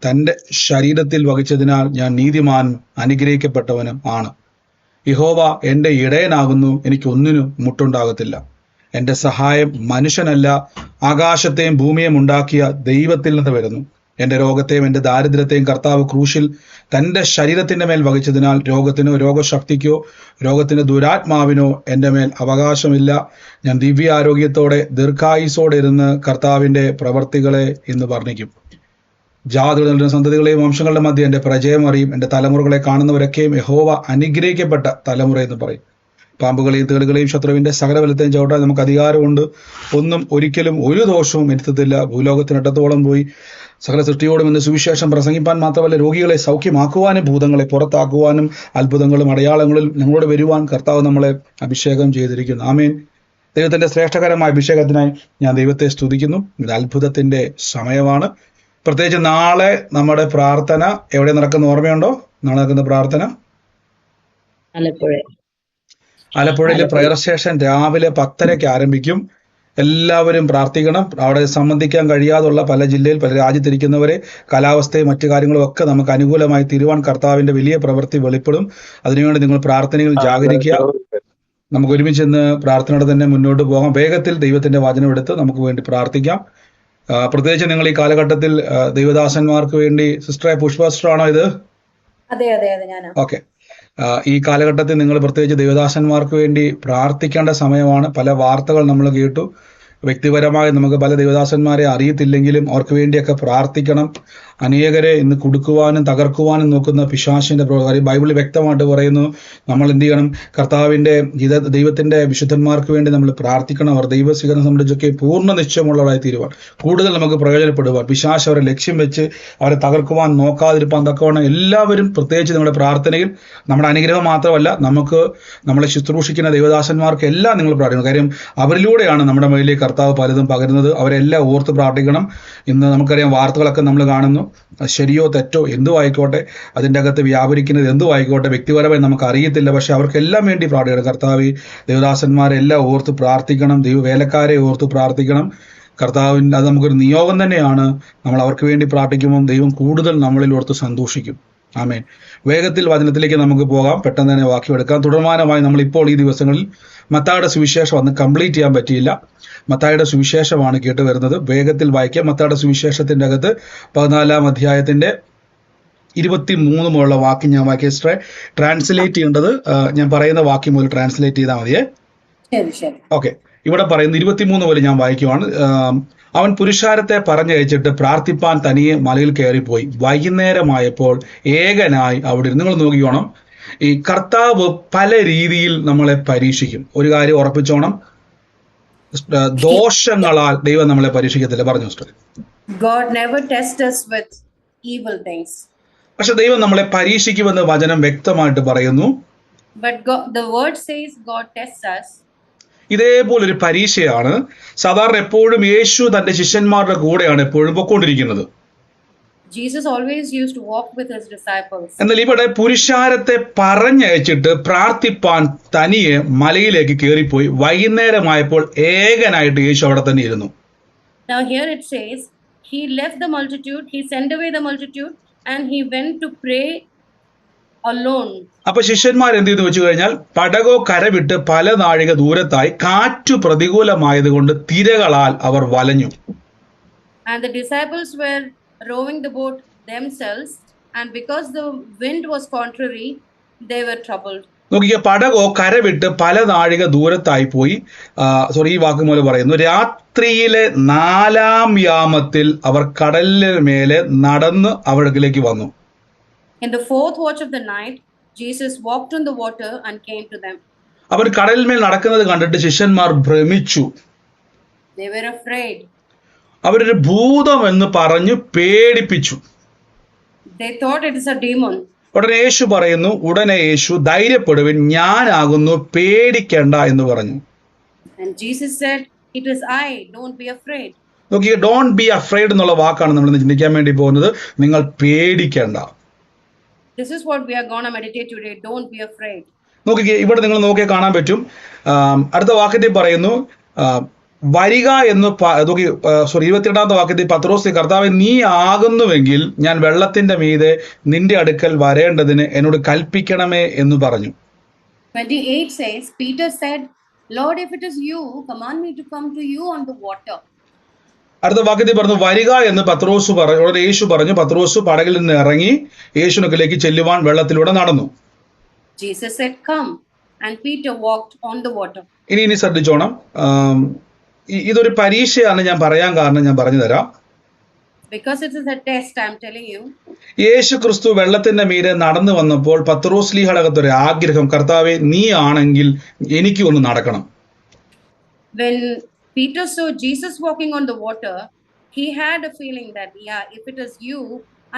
തന്റെ ശരീരത്തിൽ വഹിച്ചതിനാൽ ഞാൻ നീതിമാനും അനുഗ്രഹിക്കപ്പെട്ടവനും ആണ്. യഹോവ എന്റെ ഇടയനാകുന്നു, എനിക്ക് ഒന്നിനും മുട്ടുണ്ടാകത്തില്ല. എന്റെ സഹായം മനുഷ്യനല്ല, ആകാശത്തെയും ഭൂമിയെയും ഉണ്ടാക്കിയ ദൈവത്തിൽ നിന്ന് വരുന്നു. എന്റെ രോഗത്തെയും എന്റെ ദാരിദ്ര്യത്തെയും കർത്താവ് ക്രൂശിൽ തന്റെ ശരീരത്തിന്റെ മേൽ വഹിച്ചതിനാൽ രോഗത്തിനോ രോഗശക്തിക്കോ രോഗത്തിന്റെ ദുരാത്മാവിനോ എന്റെ മേൽ അവകാശമില്ല. ഞാൻ ദിവ്യാരോഗ്യത്തോടെ ദീർഘായുസോടെ ഇരുന്ന് കർത്താവിന്റെ പ്രവർത്തികളെ ഇന്ന് വർണ്ണിക്കും. ജാതികളുടെ സന്തതികളെയും വംശങ്ങളുടെ മധ്യ എന്റെ പ്രജയം അറിയും. എന്റെ തലമുറകളെ കാണുന്നവരൊക്കെയും യഹോവ അനുഗ്രഹിക്കപ്പെട്ട തലമുറ എന്ന് പറയും. പാമ്പുകളെയും തേളുകളെയും ശത്രുവിന്റെ സകല ബലത്തെയും ചവിട്ടാൻ നമുക്ക് അധികാരമുണ്ട്. ഒന്നും ഒരിക്കലും ഒരു ദോഷവും വരുത്തത്തില്ല. ഭൂലോകത്തിനട്ടത്തോളം പോയി സകല സൃഷ്ടിയോടും ഇന്ന് സുവിശേഷം പ്രസംഗിപ്പാൻ മാത്രമല്ല, രോഗികളെ സൗഖ്യമാക്കുവാനും ഭൂതങ്ങളെ പുറത്താക്കുവാനും അത്ഭുതങ്ങളും അടയാളങ്ങളും ഞങ്ങളോട് വരുവാൻ കർത്താവ് നമ്മളെ അഭിഷേകം ചെയ്തിരിക്കുന്നു. ആമേൻ. ദൈവത്തിന്റെ ശ്രേഷ്ഠകരമായ അഭിഷേകത്തിനായി ഞാൻ ദൈവത്തെ സ്തുതിക്കുന്നു. ഇത് അത്ഭുതത്തിന്റെ സമയമാണ്. പ്രത്യേകിച്ച് നാളെ നമ്മുടെ പ്രാർത്ഥന എവിടെ നടക്കുന്ന ഓർമ്മയുണ്ടോ? നാളെ നടക്കുന്ന പ്രാർത്ഥന ആലപ്പുഴയിലെ പ്രയർ സ്റ്റേഷൻ രാവിലെ 10:30 ആരംഭിക്കും. എല്ലാവരും പ്രാർത്ഥിക്കണം. അവിടെ സംബന്ധിക്കാൻ കഴിയാതുള്ള പല ജില്ലയിൽ പല രാജ്യത്തിരിക്കുന്നവരെ കാലാവസ്ഥയും മറ്റു കാര്യങ്ങളും ഒക്കെ നമുക്ക് അനുകൂലമായി തീരുവാൻ കർത്താവിന്റെ വലിയ പ്രവൃത്തി വെളിപ്പെടും. അതിനുവേണ്ടി നിങ്ങൾ പ്രാർത്ഥനയിൽ ജാഗരിക്കുക. നമുക്ക് ഒരുമിച്ച് ഇന്ന് പ്രാർത്ഥനയോടെ തന്നെ മുന്നോട്ട് പോകാം. വേഗത്തിൽ ദൈവത്തിന്റെ വചനം എടുത്ത് നമുക്ക് വേണ്ടി പ്രാർത്ഥിക്കാം. പ്രത്യേകിച്ച് നിങ്ങൾ ഈ കാലഘട്ടത്തിൽ ദൈവദാസന്മാർക്ക് വേണ്ടി സിസ്റ്ററെ പുഷ്പസ്റ്ററാണോ ഇത്? ഓക്കെ. ഈ കാലഘട്ടത്തിൽ നിങ്ങൾ പ്രത്യേകിച്ച് ദൈവദാസന്മാർക്ക് വേണ്ടി പ്രാർത്ഥിക്കേണ്ട സമയമാണ്. പല വാർത്തകൾ നമ്മൾ കേട്ടു. വ്യക്തിപരമായി നമുക്ക് പല ദൈവദാസന്മാരെ അറിയത്തില്ലെങ്കിലും അവർക്ക് വേണ്ടിയൊക്കെ പ്രാർത്ഥിക്കണം. അനേകരെ ഇന്ന് കുടുക്കുവാനും തകർക്കുവാനും നോക്കുന്ന പിശാചിന്റെ പ്രകാരം ബൈബിളിൽ വ്യക്തമായിട്ട് പറയുന്നു, നമ്മൾ എന്ത് ചെയ്യണം? കർത്താവിന്റെ ദൈവത്തിന്റെ വിശുദ്ധന്മാർക്ക് വേണ്ടി നമ്മൾ പ്രാർത്ഥിക്കണം. അവർ ദൈവസ്വീകരണം സംബന്ധിച്ചൊക്കെ പൂർണ്ണ നിശ്ചയമുള്ളവരായി തീരുവാൻ, കൂടുതൽ നമുക്ക് പ്രയോജനപ്പെടുവാൻ, പിശാച് അവരെ ലക്ഷ്യം വെച്ച് അവരെ തകർക്കുവാൻ നോക്കാതിരിപ്പാൻ തക്കവണ്ണം എല്ലാവരും പ്രത്യേകിച്ച് നമ്മുടെ പ്രാർത്ഥനയിൽ നമ്മുടെ അനുഗ്രഹം മാത്രമല്ല, നമുക്ക് നമ്മളെ ശുശ്രൂഷിക്കുന്ന ദൈവദാസന്മാർക്ക് എല്ലാം നിങ്ങൾ പ്രാർത്ഥിക്കണം. കാര്യം അവരിലൂടെയാണ് നമ്മുടെ മേലിലേക്ക് കർത്താവ് പലതും പകരുന്നത്. അവരെല്ലാം ഓർത്ത് പ്രാർത്ഥിക്കണം. ഇന്ന് നമുക്കറിയാം, വാർത്തകളൊക്കെ നമ്മൾ കാണുന്നു. ശരിയോ തെറ്റോ എന്തോ ആയിക്കോട്ടെ, അതിൻ്റെ അകത്ത് വ്യാപരിക്കുന്നത് എന്തോ ആയിക്കോട്ടെ, വ്യക്തിപരമായി നമുക്ക് അറിയത്തില്ല. പക്ഷെ അവർക്കെല്ലാം വേണ്ടി പ്രാർത്ഥിക്കണം. കർത്താവ് ദേവദാസന്മാരെല്ലാം ഓർത്ത് പ്രാർത്ഥിക്കണം. വേലക്കാരെ ഓർത്ത് പ്രാർത്ഥിക്കണം. കർത്താവിൻ്റെ അത് നമുക്കൊരു നിയോഗം തന്നെയാണ്. നമ്മൾ അവർക്ക് വേണ്ടി പ്രാർത്ഥിക്കുമ്പോൾ ദൈവം കൂടുതൽ നമ്മളിൽ ഓർത്ത് സന്തോഷിക്കും. ആമേൻ. വേഗത്തിൽ വചനത്തിലേക്ക് നമുക്ക് പോകാം. പെട്ടെന്ന് തന്നെ വാക്യമെടുക്കാം. തുടർമാനമായി നമ്മൾ ഇപ്പോൾ ഈ ദിവസങ്ങളിൽ മത്തായിയുടെ സുവിശേഷം അന്ന് കംപ്ലീറ്റ് ചെയ്യാൻ പറ്റിയില്ല. മത്തായിയുടെ സുവിശേഷമാണ് കേട്ട് വരുന്നത്. വേഗത്തിൽ വായിക്കാം. മത്തായിയുടെ സുവിശേഷത്തിന്റെ അകത്ത് 14-ാം അധ്യായത്തിന്റെ 23 മുതലുള്ള വാക്യം ഞാൻ വായിക്കാം. ട്രാൻസ്ലേറ്റ് ചെയ്യേണ്ടത് ഞാൻ പറയുന്ന വാക്യം മുതൽ ട്രാൻസ്ലേറ്റ് ചെയ്താൽ മതിയേ. ഓക്കെ. ഇവിടെ പറയുന്നത് 23 മുതൽ ഞാൻ വായിക്കുവാണ്. അവൻ പുരുഷാരത്തെ പറഞ്ഞയച്ചിട്ട് പ്രാർത്ഥിപ്പാൻ തനിയെ മലയിൽ കയറിപ്പോയി. വൈകുന്നേരമായപ്പോൾ ഏകനായി അവിടെ ഇരുന്ന്. നിങ്ങൾ നോക്കിക്കോണം, ഈ കർത്താവ് പല രീതിയിൽ നമ്മളെ പരീക്ഷിക്കും. ഒരു കാര്യം ഉറപ്പിച്ചോണം, ദോഷങ്ങളാൽ ദൈവം നമ്മളെ പരീക്ഷിക്കത്തില്ല. പറഞ്ഞു sister. God never tests us with evil things. പക്ഷെ ദൈവം നമ്മളെ പരീക്ഷിക്കുമെന്ന് വചനം വ്യക്തമായിട്ട് പറയുന്നു. But the word says God tests us. ഇതേപോലൊരു പരീക്ഷയാണ് സാധാരണ എപ്പോഴും യേശു തന്റെ ശിഷ്യന്മാരുടെ കൂടെയാണ് എപ്പോഴും പൊക്കോണ്ടിരിക്കുന്നത്. Jesus always used to walk with his disciples. എന്നാൽ ഇവിടെ പുരുഷാരത്തെ പറഞ്ഞയച്ചിട്ട് പ്രാർത്ഥിപ്പാൻ തനിയെ മലയിലേക്ക് കയറിപ്പോയി. വൈകുന്നേരമായപ്പോൾ ഏകനായിട്ട് യേശു അവിടെ തന്നെ ഇരുന്നു. Now here it says he left the multitude, he sent away the multitude and he went to pray alone. അപ്പൊ ശിഷ്യന്മാർ എന്ത് ചെയ്തു വെച്ചു കഴിഞ്ഞാൽ, പടകോ കരവിട്ട് പല നാഴിക ദൂരത്തായി കാറ്റു പ്രതികൂലമായതുകൊണ്ട് തിരകളാൽ അവർ വലഞ്ഞു. And the disciples were rowing the boat themselves, and because the wind was contrary, they were troubled. നോക്കിയ, പടകോ കരവിട്ട് പല നാഴിക ദൂരത്തായി പോയി. ഈ വാക്ക് പോലെ പറയുന്നു, രാത്രിയിലെ 4-ാം യാമത്തിൽ അവർ കടലിന് മേലെ നടന്ന് അവിടേക്ക് വന്നു. In the 4th watch of the night, Jesus walked on the water and came to them. അവർ കടലിന്മേൽ നടക്കുന്നത് കണ്ടിട്ട് ശിഷ്യന്മാർ ഭ്രമിച്ചു. They were afraid. അവരൊരു ഭൂതം എന്ന് പറഞ്ഞു പേടിപ്പിച്ചു. They thought it is a demon. ഉടനെ യേശു ധൈര്യപ്പെടുവിൻ, ഞാനാകുന്നു, പേടിക്കണ്ട എന്ന് പറഞ്ഞു. And Jesus said, it is I, don't be afraid. Nokia, don't be afraid എന്നുള്ള വാക്കാണ് നമ്മൾ ഇന്ന് ചിന്തിക്കാൻ വേണ്ടി പോകുന്നത്. നിങ്ങൾ പേടിക്കണ്ട. This is what we are going to meditate today. Don't be afraid. നോക്കിക്കേ, ഇവിടെ നിങ്ങൾ നോക്കിയാൽ കാണാൻ പറ്റും. അടുത്ത വാക്യത്തിൽ പറയുന്നു, വരിക എന്ന് 28ാമത്തെ വാക്യത്തിൽ പത്രോസ്, കർത്താവേ നീ ആകുന്നുവെങ്കിൽ ഞാൻ വെള്ളത്തിന്റെ മീതെ നിന്റെ അടുക്കൽ വരേണ്ടതിന് എന്നോട് കൽപ്പിക്കണമേ എന്ന് പറഞ്ഞു. 28 says, Peter said, Lord, if it is you, command me to come to you on the water. അടുത്ത വാക്യത്തിൽ പറഞ്ഞു വരിക എന്ന് പത്രോസ് പറഞ്ഞു. ഉടനെ യേശു പറഞ്ഞു. പത്രോസ് പടകിൽ നിന്ന് ഇറങ്ങി യേശുവിനടുക്കലേക്ക് ചെല്ലുവാൻ വെള്ളത്തിലൂടെ നടന്നു. Jesus said, come, and Peter walked on the water. ഇനി ശ്രദ്ധിച്ചോണം. ഇതൊരു പരീക്ഷയാണ് ഞാൻ പറയാൻ കാരണം ഞാൻ പറഞ്ഞു തരാം. Because it is a test, I am telling you. യേശു ക്രിസ്തു വെള്ളത്തിന്റെ മീതെ നടന്നു വന്നപ്പോൾ പത്രോസ്ലീഹയുടെ അകത്തൊരു ആഗ്രഹം, കർത്താവെ നീ ആണെങ്കിൽ എനിക്ക് ഒന്ന് നടക്കണം. When Peter saw Jesus walking on the water, he had a feeling that, yeah, if it is you,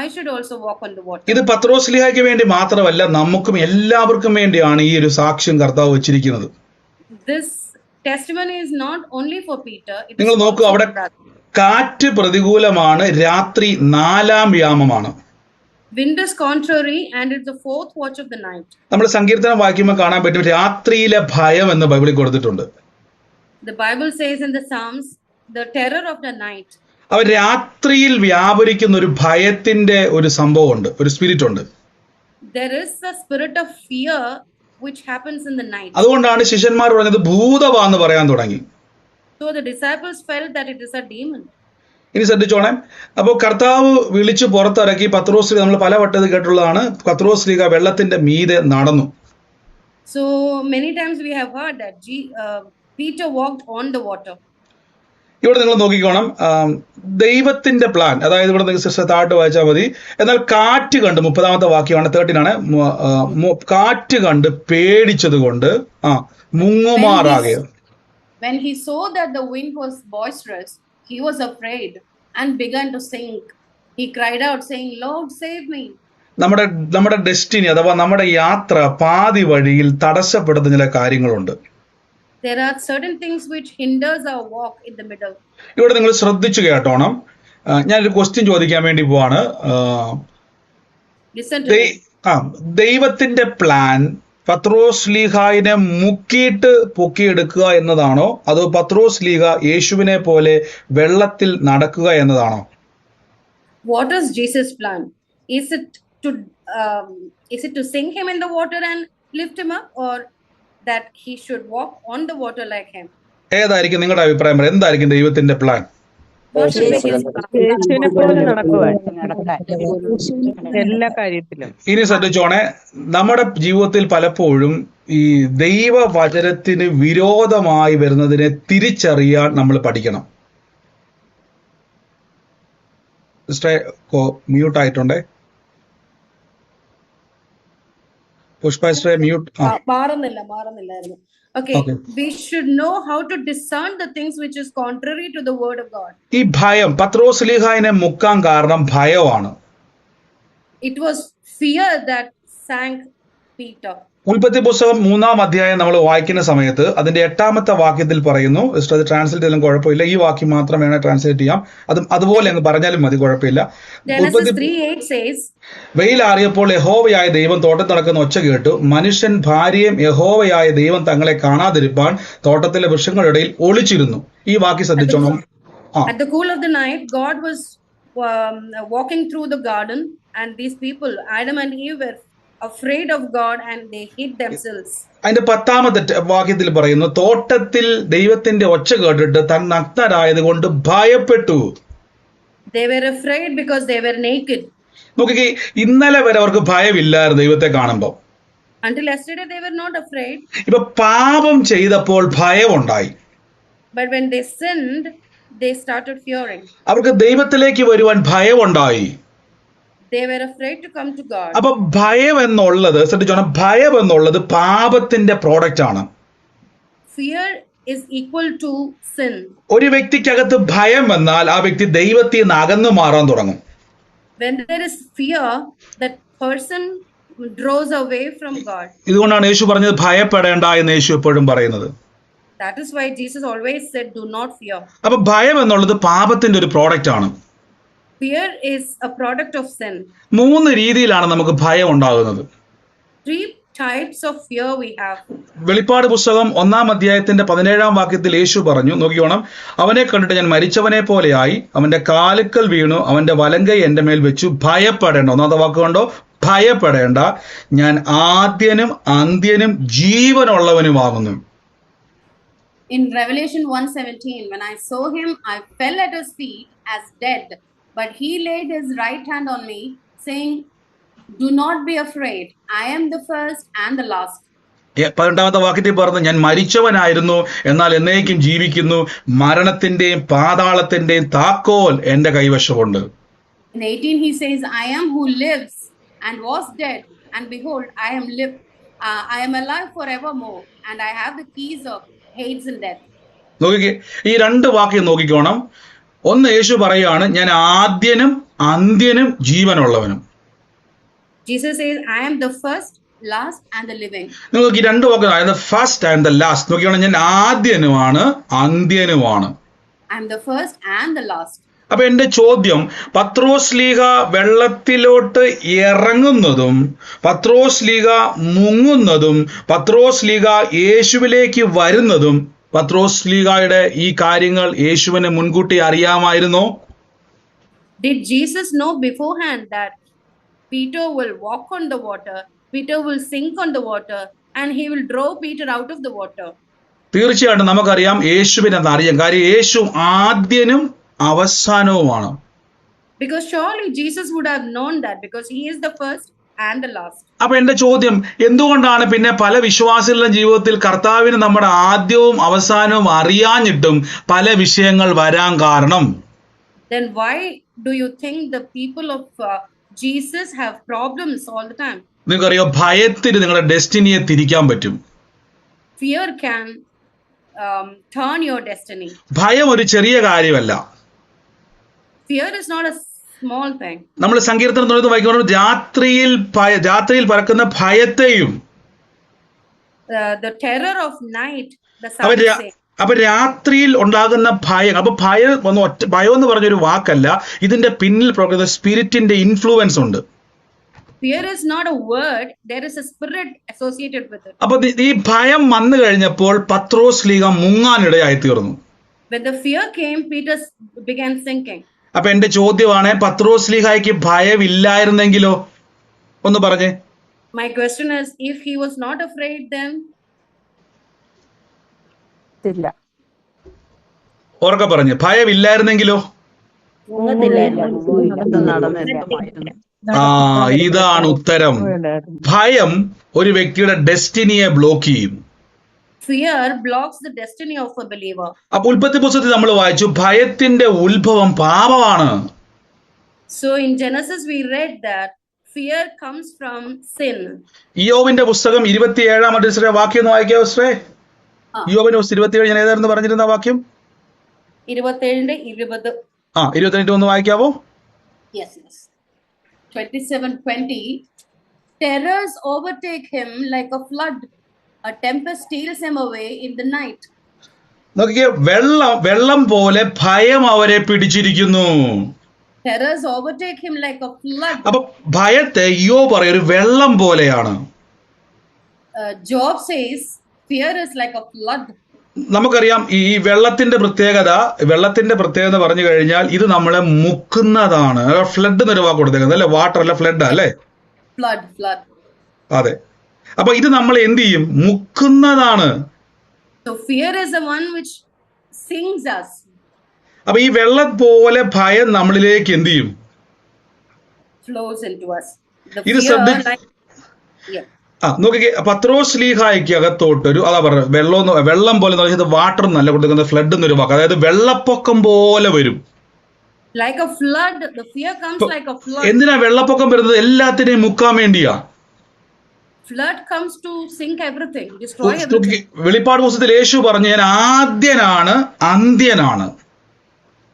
I should also walk on the water. ഇത് പത്രോസ്ലീഹയ്ക്ക് വേണ്ടി മാത്രമല്ല, നമുക്കും എല്ലാവർക്കും വേണ്ടിയാണ് ഈ ഒരു സാക്ഷ്യം കർത്താവ് വെച്ചിരിക്കുന്നത്. This testimony is not only for Peter. നിങ്ങൾ നോക്കൂ, അവിടെ കാറ്റ് പ്രതികൂലമാണ്, രാത്രി 4-ാം യാമമാണ്. Wind is contrary and it's the 4th watch of the night. നമ്മൾ സങ്കീർത്തനം വായിക്കുമ്പോൾ കാണാൻ പറ്റും രാത്രിയിലെ ഭയം എന്ന് ബൈബിളിൽ കൊടുത്തിട്ടുണ്ട്. The Bible says in the Psalms, the terror of the night. അവർ രാത്രിയിൽ വ്യാപരിക്കുന്ന ഒരു ഭയത്തിന്റെ ഒരു സംഭവമുണ്ട്, ഒരു സ്പിരിറ്റ് ഉണ്ട്. There is a spirit of fear which happens in the night. അതുകൊണ്ടാണ് ശിഷ്യന്മാർ പറഞ്ഞത് ഭൂതവാന്ന് പറയാൻ തുടങ്ങി. So the disciples felt that it is a demon. ഇനി ശ്രദ്ധിച്ചോണേ. അപ്പോൾ കർത്താവ് വിളിച്ചു പുറത്തിറക്കി പത്രോസ്, നമ്മൾ പല വട്ടത്തിൽ കേട്ടുള്ളതാണ്, പത്രോസ് വെള്ളത്തിന്റെ മീതെ നടന്നു. So many times we have heard that Peter walked on the water. ഇവിടെ നിങ്ങൾ നോക്കിക്കോണം, ദൈവത്തിന്റെ പ്ലാൻ, അതായത് ഇവിടെ നിങ്ങൾ സിസ്റ്റർ താഴോട്ട് വായിച്ചാൽ മതി. എന്നാൽ കാറ്റ് കണ്ട്, 30ാമത്തെ വാക്യമാണ്, 13 കാറ്റ് കണ്ട് പേടിച്ചത് കൊണ്ട് മുങ്ങുമാറാകെ. When he saw that the wind was boisterous, he was afraid and began to sink. He cried out saying, Lord, save me. നമ്മുടെ ഡെസ്റ്റിനി അഥവാ നമ്മുടെ യാത്ര പാതി വഴിയിൽ തടസ്സപ്പെടുന്ന ചില കാര്യങ്ങളുണ്ട്. There are certain things which hinders our walk in the middle. ഇവിടെ നിങ്ങൾ ശ്രദ്ധിച്ചു കേട്ടോണം. ഞാനൊരു ക്വസ്റ്റ്യൻ ചോദിക്കാൻ വേണ്ടി പോവാണ്. ദൈവത്തിന്റെ പ്ലാൻ പത്രോസ്ലീഹായിനെ മുക്കിയിട്ട് പൊക്കിയെടുക്കുക എന്നതാണോ, അതോ പത്രോസ്ലീഹ യേശുവിനെ പോലെ വെള്ളത്തിൽ നടക്കുക എന്നതാണോ? What is Jesus' plan? Is it to sink him in the water and lift him up, or that he should walk on the water like him? ഏതായിരിക്കും നിങ്ങളുടെ അഭിപ്രായം? എന്തായിരിക്കും ദൈവത്തിന്റെ പ്ലാൻ? എല്ലാ കാര്യത്തിലും. ഇനി ശ്രദ്ധിച്ചോണേ, നമ്മുടെ ജീവിതത്തിൽ പലപ്പോഴും ഈ ദൈവവചനത്തിന് വിരോധമായി വരുന്നതിനെ തിരിച്ചറിയാൻ നമ്മൾ പഠിക്കണം. മ്യൂട്ട് ആയിട്ടുണ്ടേ, പുഷ്പ മ്യൂട്ട്. മാറുന്നില്ലായിരുന്നു. Okay. We should know how to discern the things which is contrary to the word of God. ഈ ഭയം, പത്രോസ്ലീഹായിനെ മുക്കാൻ കാരണം ഭയമാണ്. It was fear that sank Peter. ഉൽപ്പത്തി പുസ്തകം 3-ാം അധ്യായം നമ്മൾ വായിക്കുന്ന സമയത്ത് അതിന്റെ 8ാമത്തെ വാക്യത്തിൽ പറയുന്നു, അത് ട്രാൻസ്ലേറ്റ് ചെയ്താലും കുഴപ്പമില്ല, ഈ വാക്യം മാത്രം വേണേൽ ട്രാൻസ്ലേറ്റ് ചെയ്യാം, അതുപോലെ അങ്ങ് പറഞ്ഞാലും മതി, കുഴപ്പമില്ല. വെയിലാറിയപ്പോൾ യഹോവയായ ദൈവം തോട്ടത്തിൽ നടക്കുന്ന ഒച്ച കേട്ടു, മനുഷ്യൻ ഭാര്യയും യഹോവയായ ദൈവം തങ്ങളെ കാണാതിരിപ്പാൻ തോട്ടത്തിലെ വൃക്ഷങ്ങളുടെ ഇടയിൽ ഒളിച്ചിരുന്നു. ഈ വാക്യം ശ്രദ്ധിച്ചോണം. At the cool of the night, God was walking through the garden, and these people, Adam and Eve, were afraid of God and they hid themselves. അതിന്റെ 10ാമത്തെ വാക്യത്തിൽ പറയുന്നു, തോട്ടത്തിൽ ദൈവത്തിന്റെ ഒച്ച കേട്ടിട്ട് താൻ നഗ്നരായത് കൊണ്ട് ഭയപ്പെട്ടു. They were afraid because they were naked. നോക്കിക്കേ, ഇന്നലെ വരെ അവർക്ക് ഭയമില്ലായിരുന്നു ദൈവത്തെ കാണുമ്പോൾ. Until yesterday they were not afraid. ഇപ്പൊ പാപം ചെയ്തപ്പോൾ ഭയമുണ്ടായി. But when they sinned, they started fearing. അവർക്ക് ദൈവത്തിലേക്ക് വരുവാൻ ഭയമുണ്ടായി. They were afraid to come to God. അപ്പൊ ഭയം എന്നുള്ളത്, ശ്രദ്ധിച്ചോണം, ഭയം എന്നുള്ളത് പാപത്തിന്റെ പ്രോഡക്റ്റ് ആണ്. Fear is equal to sin. ഒരു വ്യക്തിക്കകത്ത് ഭയം വന്നാൽ ആ വ്യക്തി ദൈവത്തിൽ നിന്ന് അകന്നു മാറാൻ തുടങ്ങും. When there is fear, that person draws away from God. ഇതുകൊണ്ടാണ് യേശു പറഞ്ഞത് ഭയപ്പെടേണ്ട എന്ന് യേശു എപ്പോഴും പറയുന്നത്. That is why Jesus always said, do not fear. അപ്പൊ ഭയം എന്നുള്ളത് പാപത്തിന്റെ ഒരു പ്രോഡക്റ്റ് ആണ്. Fear is a product of sin. 3 രീതിയിലാണ് നമുക്ക് ഭയം ഉണ്ടാകുന്നത്. 3 types of fear we have. വെളിപ്പാട് പുസ്തകം 1-ാം അധ്യായത്തിന്റെ 17-ാം വാക്യത്തിൽ യേശു പറഞ്ഞു, നോക്കിക്കോണം, അവനെ കണ്ടിട്ട് ഞാൻ മരിച്ചവനെ പോലെയായി, അവന്റെ കാലുക്കൽ വീണു, അവന്റെ വലങ്കൈ എന്റെ മേൽ വെച്ചു, ഭയപ്പെടേണ്ട. 1-ാമത്തെ വാക്ക് കണ്ടോ, ഭയപ്പെടേണ്ട, ഞാൻ ആദ്യനും അന്ത്യനും ജീവനുള്ളവനുമാകുന്നു. In Revelation 1:17, when I saw him, I fell at his feet as dead, but he laid his right hand on me, saying, do not be afraid. I am the first and the last. 18-ാമത്തെ വാക്യത്തിൽ പറഞ്ഞു, ഞാൻ മരിച്ചവനായിരുന്നു, എന്നാൽ എന്നേക്കും ജീവിക്കുന്നു, മരണത്തിന്റെയും പാതാളത്തിന്റെയും താക്കോൽ എന്റെ കൈവശമുണ്ട്. In 18, he says, I am who lives and was dead, and behold, I am alive forevermore, and I have the keys of Hades and death. നോക്കിക്കേ, ഈ 2 വാക്യം നോക്കിക്കോണം. ഒന്ന്, യേശു പറയാണ്, ഞാൻ ആദ്യനും അന്ത്യനും ജീവനുള്ളവനും. Jesus says, I am the first, last, and the living. നിങ്ങൾക്ക് ഈ 2 വാക്ക്, അതായത് ഫസ്റ്റ് ആൻഡ് ദ ലാസ്റ്റ് നോക്കിക്കോണം. ഞാൻ ആദ്യനുമാണ് അന്ത്യനുമാണ്. I am the first and the last. അപ്പൊ എന്റെ ചോദ്യം, പത്രോസ്ലീഹ വെള്ളത്തിലോട്ട് ഇറങ്ങുന്നതും പത്രോസ്ലീഹ മുങ്ങുന്നതും പത്രോസ്ലീഹ യേശുവിലേക്ക് വരുന്നതും പത്രോസ്ലീഹയുടെ ഈ കാര്യങ്ങൾ യേശുവിനെ മുൻകൂട്ടി അറിയാമായിരുന്നോ? Did Jesus know beforehand that Peter will walk on the water, Peter will sink on the water, and he will draw Peter out of the water? തീർച്ചയായിട്ടും നമുക്കറിയാം, യേശുവിനെ അറിയാം. കാര്യം യേശു ആദ്യനും അവസാനവുമാണ്. Because surely Jesus would have known that, because he is the first and the last. അപ്പൊ എന്റെ ചോദ്യം, എന്തുകൊണ്ടാണ് പിന്നെ പല വിശ്വാസികളുടെ ജീവിതത്തിൽ കർത്താവിന് നമ്മുടെ ആദ്യവും അവസാനവും അറിയാഞ്ഞിട്ടും പല വിഷയങ്ങൾ വരാൻ കാരണം? Then why do you think the people of Jesus have problems all the time? നിങ്ങൾക്കറിയോ, ഭയത്തിന് നിങ്ങളുടെ ഡെസ്റ്റിനിയെ തിരിക്കാൻ പറ്റും. Fear can turn your destiny. ഭയം ഒരു ചെറിയ കാര്യമല്ല. Fear is not a small thing. നമ്മൾ സങ്കീർത്തനം 90 വായിക്കുമ്പോൾ രാത്രിയിൽ പറക്കുന്ന ഭയത്തെയും, The terror of night, the അപ്പൊ psalmist says. അപ്പൊ രാത്രിയിൽ ഉണ്ടാകുന്ന ഭയം, അപ്പൊ ഭയം എന്ന് പറഞ്ഞൊരു വാക്കല്ല, ഇതിന്റെ പിന്നിൽ പ്രവർത്തിക്കുന്ന സ്പിരിറ്റിന്റെ ഇൻഫ്ലുവൻസ് ഉണ്ട്. Fear is not a word, there is a spirit associated with it. അപ്പൊ ഈ ഭയം വന്നു കഴിഞ്ഞപ്പോൾ പത്രോസ്ലീഹ മുങ്ങാനിടയായി തീർന്നു. When the fear came, Peter began sinking. അപ്പൊ എന്റെ ചോദ്യമാണ്, പത്രോസ്ലീഹായ്ക്ക് ഭയമില്ലായിരുന്നെങ്കിലോ? ഒന്ന് പറഞ്ഞേ. My question is, if he was not afraid, then ഇല്ല. ഓർക്ക പറഞ്ഞേ, ഭയമില്ലായിരുന്നെങ്കിലോ? ഇതാണ് ഉത്തരം. ഭയം ഒരു വ്യക്തിയുടെ ഡെസ്റ്റിനിയെ ബ്ലോക്ക് ചെയ്യും. fear blocks the destiny of a believer. അപ്പൊ ഉൽപ്പത്തി പുസ്തകത്തിൽ നമ്മൾ വായിച്ചു, ഭയത്തിന്റെ ഉത്ഭവം പാപമാണ്. So in Genesis we read that fear comes from sin. ഇയ്യോബിന്റെ പുസ്തകം 27-ാം വാക്യം ഒന്ന് വായിക്കാവോ ശ്രേ? ഇയ്യോബിന്റെ പുസ്തകം 27, ഞാൻ ഏതായിരുന്നു പറഞ്ഞിരുന്ന വാക്യം? 27-20. 28 ഒന്ന് വായിക്കാവോ? Yes. 27:20. Terrors overtake him like a flood. A tempest steals him away in the night. നോക്കിക്കേ, വെള്ളം പോലെ ഭയം അവരെ പിടിച്ചിരിക്കുന്നു. Terrors overtake him like a flood. അപ്പൊ ഭയത്തെ ഇയ്യോബ് പറയും ഒരു വെള്ളം പോലെയാണ്. Job says fear is like a flood. നമുക്കറിയാം ഈ വെള്ളത്തിന്റെ പ്രത്യേകത പറഞ്ഞു കഴിഞ്ഞാൽ ഇത് നമ്മളെ മുക്കുന്നതാണ്. ഫ്ലഡ് എന്നൊരു വാക്ക് കൊടുത്തേക്കുന്നത് അല്ലെ, വാട്ടർ അല്ല ഫ്ലഡ് അല്ലേ? Flood. അതെ. അപ്പൊ ഇത് നമ്മൾ എന്ത് ചെയ്യും? മുക്കുന്നതാണ്. So fear is the one which sinks us. അപ്പൊ ഈ വെള്ളം പോലെ ഭയം നമ്മളിലേക്ക് എന്ത് ചെയ്യും? Flows into us. The ഇത് fear, yeah. നോക്കിക്കേ, പത്രോസ്ലീഹായ്ക്ക് അകത്തോട്ടൊരു അതാ പറഞ്ഞത് വെള്ളം പോലെ വാട്ടർ എന്നല്ല കൊടുക്കുന്നത്, ഫ്ലഡ് എന്നൊരു വാക്ക്, അതായത് വെള്ളപ്പൊക്കം പോലെ വരും. Like a flood, the fear comes like a flood. എന്തിനാ വെള്ളപ്പൊക്കം വരുന്നത്? എല്ലാത്തിനെയും മുക്കാൻ വേണ്ടിയാ. Flood comes to sink everything, destroy everything. വെളിപ്പാട് പുസ്തകത്തിൽ യേശു പറഞ്ഞു, ഞാൻ ആദ്യനാണ് അന്ത്യനാണ്.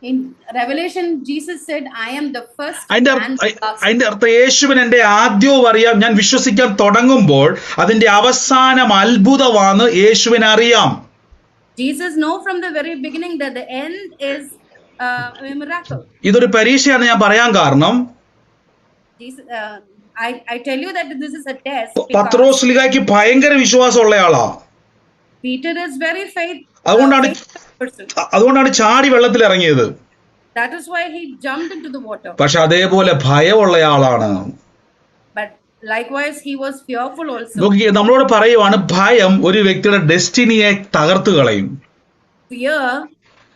In Revelation, Jesus said, I am the first അതിന്റെ അർത്ഥം യേശുവിന് എന്റെ ആദ്യവും അറിയാം. ഞാൻ വിശ്വസിക്കാൻ തുടങ്ങുമ്പോൾ അതിന്റെ അവസാനം അത്ഭുതമാണ് യേശുവിന് അറിയാം. Jesus know from the very beginning that the end is a miracle. ഇതൊരു പരീക്ഷയാണ് ഞാൻ പറയാൻ കാരണം, Jesus, I tell you that this is a test because പത്രോസ്ലിഹായ്ക്ക് ഭയങ്കര വിശ്വാസമുള്ള ആളാ. Peter is very അതുകൊണ്ടാണ് faithful person. അതുകൊണ്ടാണ് ചാടി വെള്ളത്തിൽ ഇറങ്ങിയത്. That is why he jumped into the water. പക്ഷെ അതേപോലെ ഭയമുള്ള ആളാണ്. But likewise, he was fearful also. നോക്കിക്കേ, നമ്മളോട് പറയുവാണ് ഭയം ഒരു വ്യക്തിയുടെ ഡെസ്റ്റിനിയെ തകർത്തു കളയും. Fear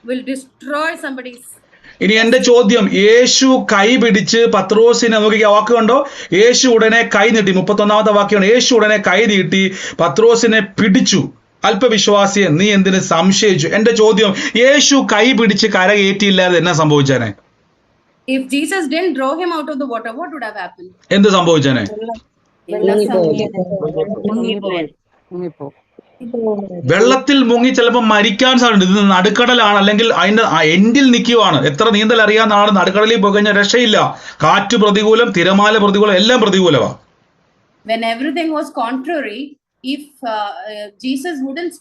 will destroy somebody's. ഇനി എന്റെ ചോദ്യം, യേശു കൈ പിടിച്ച് പത്രോസിനെ നോക്കിയ വാക്ക് കണ്ടോ? യേശു ഉടനെ കൈ നീട്ടി. 31-ാമത്തെ വാക്യമാണ്. യേശു ഉടനെ കൈ നീട്ടി പത്രോസിനെ പിടിച്ചു. അല്പവിശ്വാസിയെ, നീ എന്തിന് സംശയിച്ചു? എന്റെ ചോദ്യം, യേശു കൈ പിടിച്ച് കരകയറ്റിയില്ലാതെ എന്നാ സംഭവിച്ചേനെ? If Jesus didn't draw him out of the water, what would have happened? എന്ത് സംഭവിച്ചേനെ? വെള്ളത്തിൽ മുങ്ങി ചിലപ്പോൾ മരിക്കാൻ സാധ്യത. ഇത് നടുക്കടലാണ്, അല്ലെങ്കിൽ അതിന്റെ എൻഡിൽ നിൽക്കുവാണ്. എത്ര നീന്തൽ അറിയാവുന്ന ആള് നടുക്കടലിൽ പോയി കഴിഞ്ഞാൽ രക്ഷയില്ല. കാറ്റ് പ്രതികൂലം, തിരമാല പ്രതികൂലം, എല്ലാം പ്രതികൂലമാണ്. When everything was contrary, if Jesus wouldn't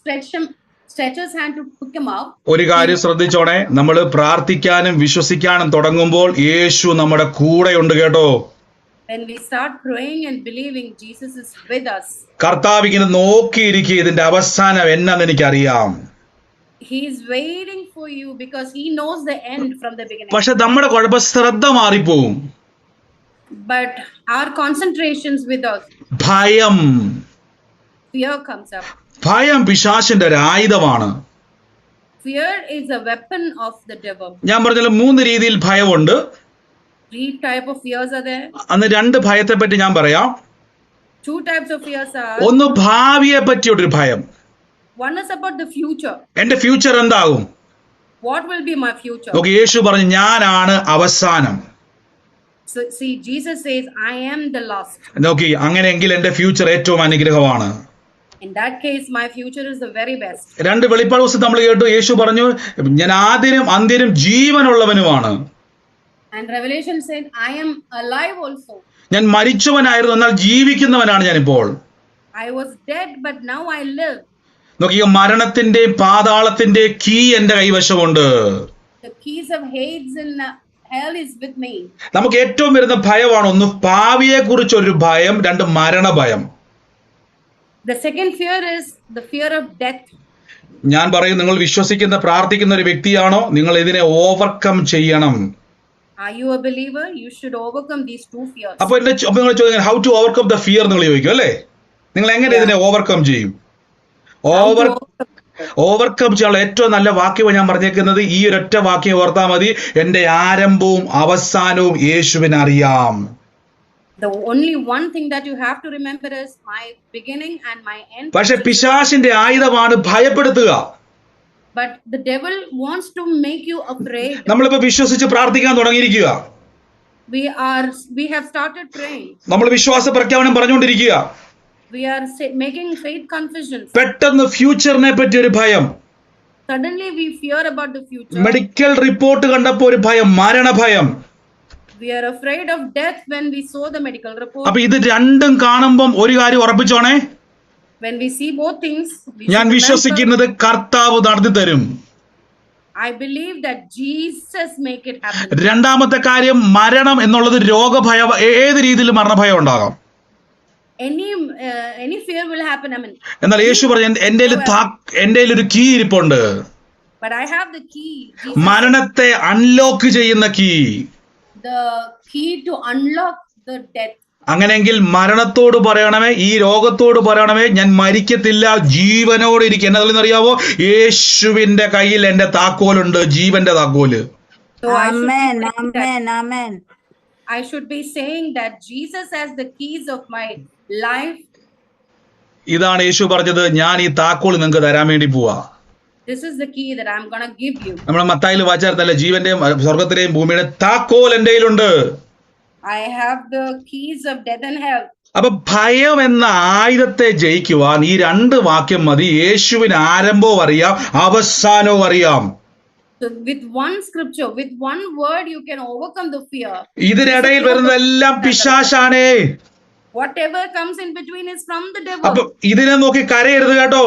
stretch his hand to pick him up. ഒരു കാര്യം ശ്രദ്ധിച്ചോണേ, നമ്മൾ പ്രാർത്ഥിക്കാനും വിശ്വസിക്കാനും തുടങ്ങുമ്പോൾ യേശു നമ്മുടെ കൂടെയുണ്ട് കേട്ടോ. When we start praying and believing, Jesus is with us. കർത്താവ് ഇങ്ങനെ നോക്കിയിരിക്കുക, ഇതിന്റെ അവസാനം എന്നാന്ന് എനിക്കറിയാം. He is waiting for you because he knows the end from the beginning. പക്ഷെ നമ്മുടെ കുഴപ്പം ശ്രദ്ധ മാറിപ്പോവും. But our concentrations with us, ഭയം. fear comes up. ഭയം പിശാചിന്റെ ഒരു ആയുധമാണ്. Fear is a weapon of the devil. ഞാൻ പറഞ്ഞല്ലോ 3 രീതിയിൽ ഭയമുണ്ട്. 3 types of fears are there. അന്ന് 2 ഭയത്തെ പറ്റി ഞാൻ പറയാം. 2 types of fears are. ഒന്ന് ഭാവിയെ പറ്റിയൊരു ഭയം. One is about the future. എന്റെ ഫ്യൂച്ചർ എന്താകും? What will be my future? നോക്കി, യേശു പറഞ്ഞു ഞാനാണ് അവസാനം. So see, Jesus says, I am the last. നോക്കി, അങ്ങനെയെങ്കിൽ എന്റെ ഫ്യൂച്ചർ ഏറ്റവും അനുഗ്രഹമാണ്. In that case, my future is the very best. 2 വെളിപ്പാട് പുസ്തകം നമ്മൾ കേട്ടു. യേശു പറഞ്ഞു ഞാൻ ആദ്യനും അന്ത്യനും ജീവനുള്ളവനുമാണ്. And Revelation said, I am alive also. ഞാൻ മരിച്ചവനായിരുന്നു, എന്നാൽ ജീവിക്കുന്നവനാണ് ഞാനിപ്പോൾ. I was dead, but now I live. നോക്കിയോ, മരണത്തിന്റെയും പാതാളത്തിന്റെയും കീ എന്റെ കൈവശമുണ്ട്. The keys of Hades and hell is with me. നമുക്ക് ഏറ്റവും വരുന്ന ഭയമാണ്, ഒന്ന് ഭാവിയെ കുറിച്ചൊരു ഭയം, 2 മരണഭയം. The second fear is the fear of death. ഞാൻ പറയും, നിങ്ങൾ വിശ്വസിക്കുന്ന പ്രാർത്ഥിക്കുന്ന ഒരു വ്യക്തിയാണോ, നിങ്ങൾ ഇതിനെ ഓവർകം ചെയ്യണം. Are you a believer? You should overcome these 2 fears. അപ്പൊ നിങ്ങൾ ചോദിക്കുന്നത് how to overcome the fear നിങ്ങൾ ചോദിക്കും അല്ലേ? നിങ്ങൾ എങ്ങനെ ഇതിനെ ഓവർകം ചെയ്യും? ഓവർകം ചെയ്യാനുള്ള ഏറ്റവും നല്ല വാക്യം ഞാൻ പറഞ്ഞേക്കുന്നത് ഈ ഒരൊറ്റ വാക്യം ഓർത്താൽ മതി, എന്റെ ആരംഭവും അവസാനവും യേശുവിന് അറിയാം. The only one thing that you have to remember is my beginning and my end. പക്ഷെ പിശാചിന്റെ ആയുധമാണ് ഭയപ്പെടുത്തുക. But the devil wants to make you afraid. നമ്മളിപ്പോ വിശ്വസിച്ച് പ്രാർത്ഥിക്കാൻ തുടങ്ങിയിരിക്കുക. We have started praying. നമ്മൾ വിശ്വാസ പ്രഖ്യാപനം പറഞ്ഞുകൊണ്ടിരിക്കുക. We are making faith confessions. പെട്ടെന്ന് ഫ്യൂച്ചറിനെ പറ്റി ഒരു ഭയം. Suddenly we fear about the future. Medical report കണ്ടപ്പോൾ ഒരു ഭയം, മരണഭയം. We are afraid of death when we saw the medical report. അപ്പൊ ഇത് രണ്ടും കാണുമ്പം ഒരു കാര്യം ഉറപ്പിച്ചോണേ, when we see both things, ഞാൻ വിശ്വസിക്കുന്നത് കർത്താവ് നടത്തി തരും. I believe that Jesus make it happen. രണ്ടാമത്തെ കാര്യം, മരണം എന്നുള്ളത് രോഗഭയം. ഏത് രീതിയിൽ മരണഭയം ഉണ്ടാകാം. Any fear will happen. I mean, എന്നാൽ യേശു പറഞ്ഞു എന്റെ ഒരു കീ ഇരിപ്പുണ്ട്. But I have the key. മരണത്തെ അൺലോക്ക് ചെയ്യുന്ന key. The key to unlock the death. അങ്ങനെയെങ്കിൽ മരണത്തോട് പറയണമേ, ഈ രോഗത്തോട് പറയണമേ, ഞാൻ മരിക്കത്തില്ല, ജീവനോട് ഇരിക്കും. എന്നറിയാവോ, യേശുവിന്റെ കയ്യിൽ എന്റെ താക്കോലുണ്ട്, ജീവന്റെ താക്കോല്. I should be saying that Jesus has the keys of my life. ഇതാണ് യേശു പറഞ്ഞത്, ഞാൻ ഈ താക്കോൽ നിങ്ങൾക്ക് തരാൻ വേണ്ടി പോവാ. This is the key that I'm going to give you. നമ്മൾ മത്തായിയിൽ വായിച്ചാൽ ജീവന്റെയും സ്വർഗത്തിന്റെയും ഭൂമിയുടെ താക്കോൽ എന്റെ കയ്യിലുണ്ട്. I have the keys of death and hell. അപ്പൊ ഭയം എന്ന ആയുധത്തെ ജയിക്കുവാൻ ഈ 2 വാക്യം മതി. യേശുവിന് ആരംഭവും അറിയാം, അവസാനവും അറിയാം. So with one scripture, with one word, you can overcome the fear. ഇതിനിടയിൽ വരുന്നതെല്ലാം പിശാചാണേ. Whatever comes in between is from the devil. അപ്പൊ ഇതിനെ നോക്കി കരയരുത് കേട്ടോ.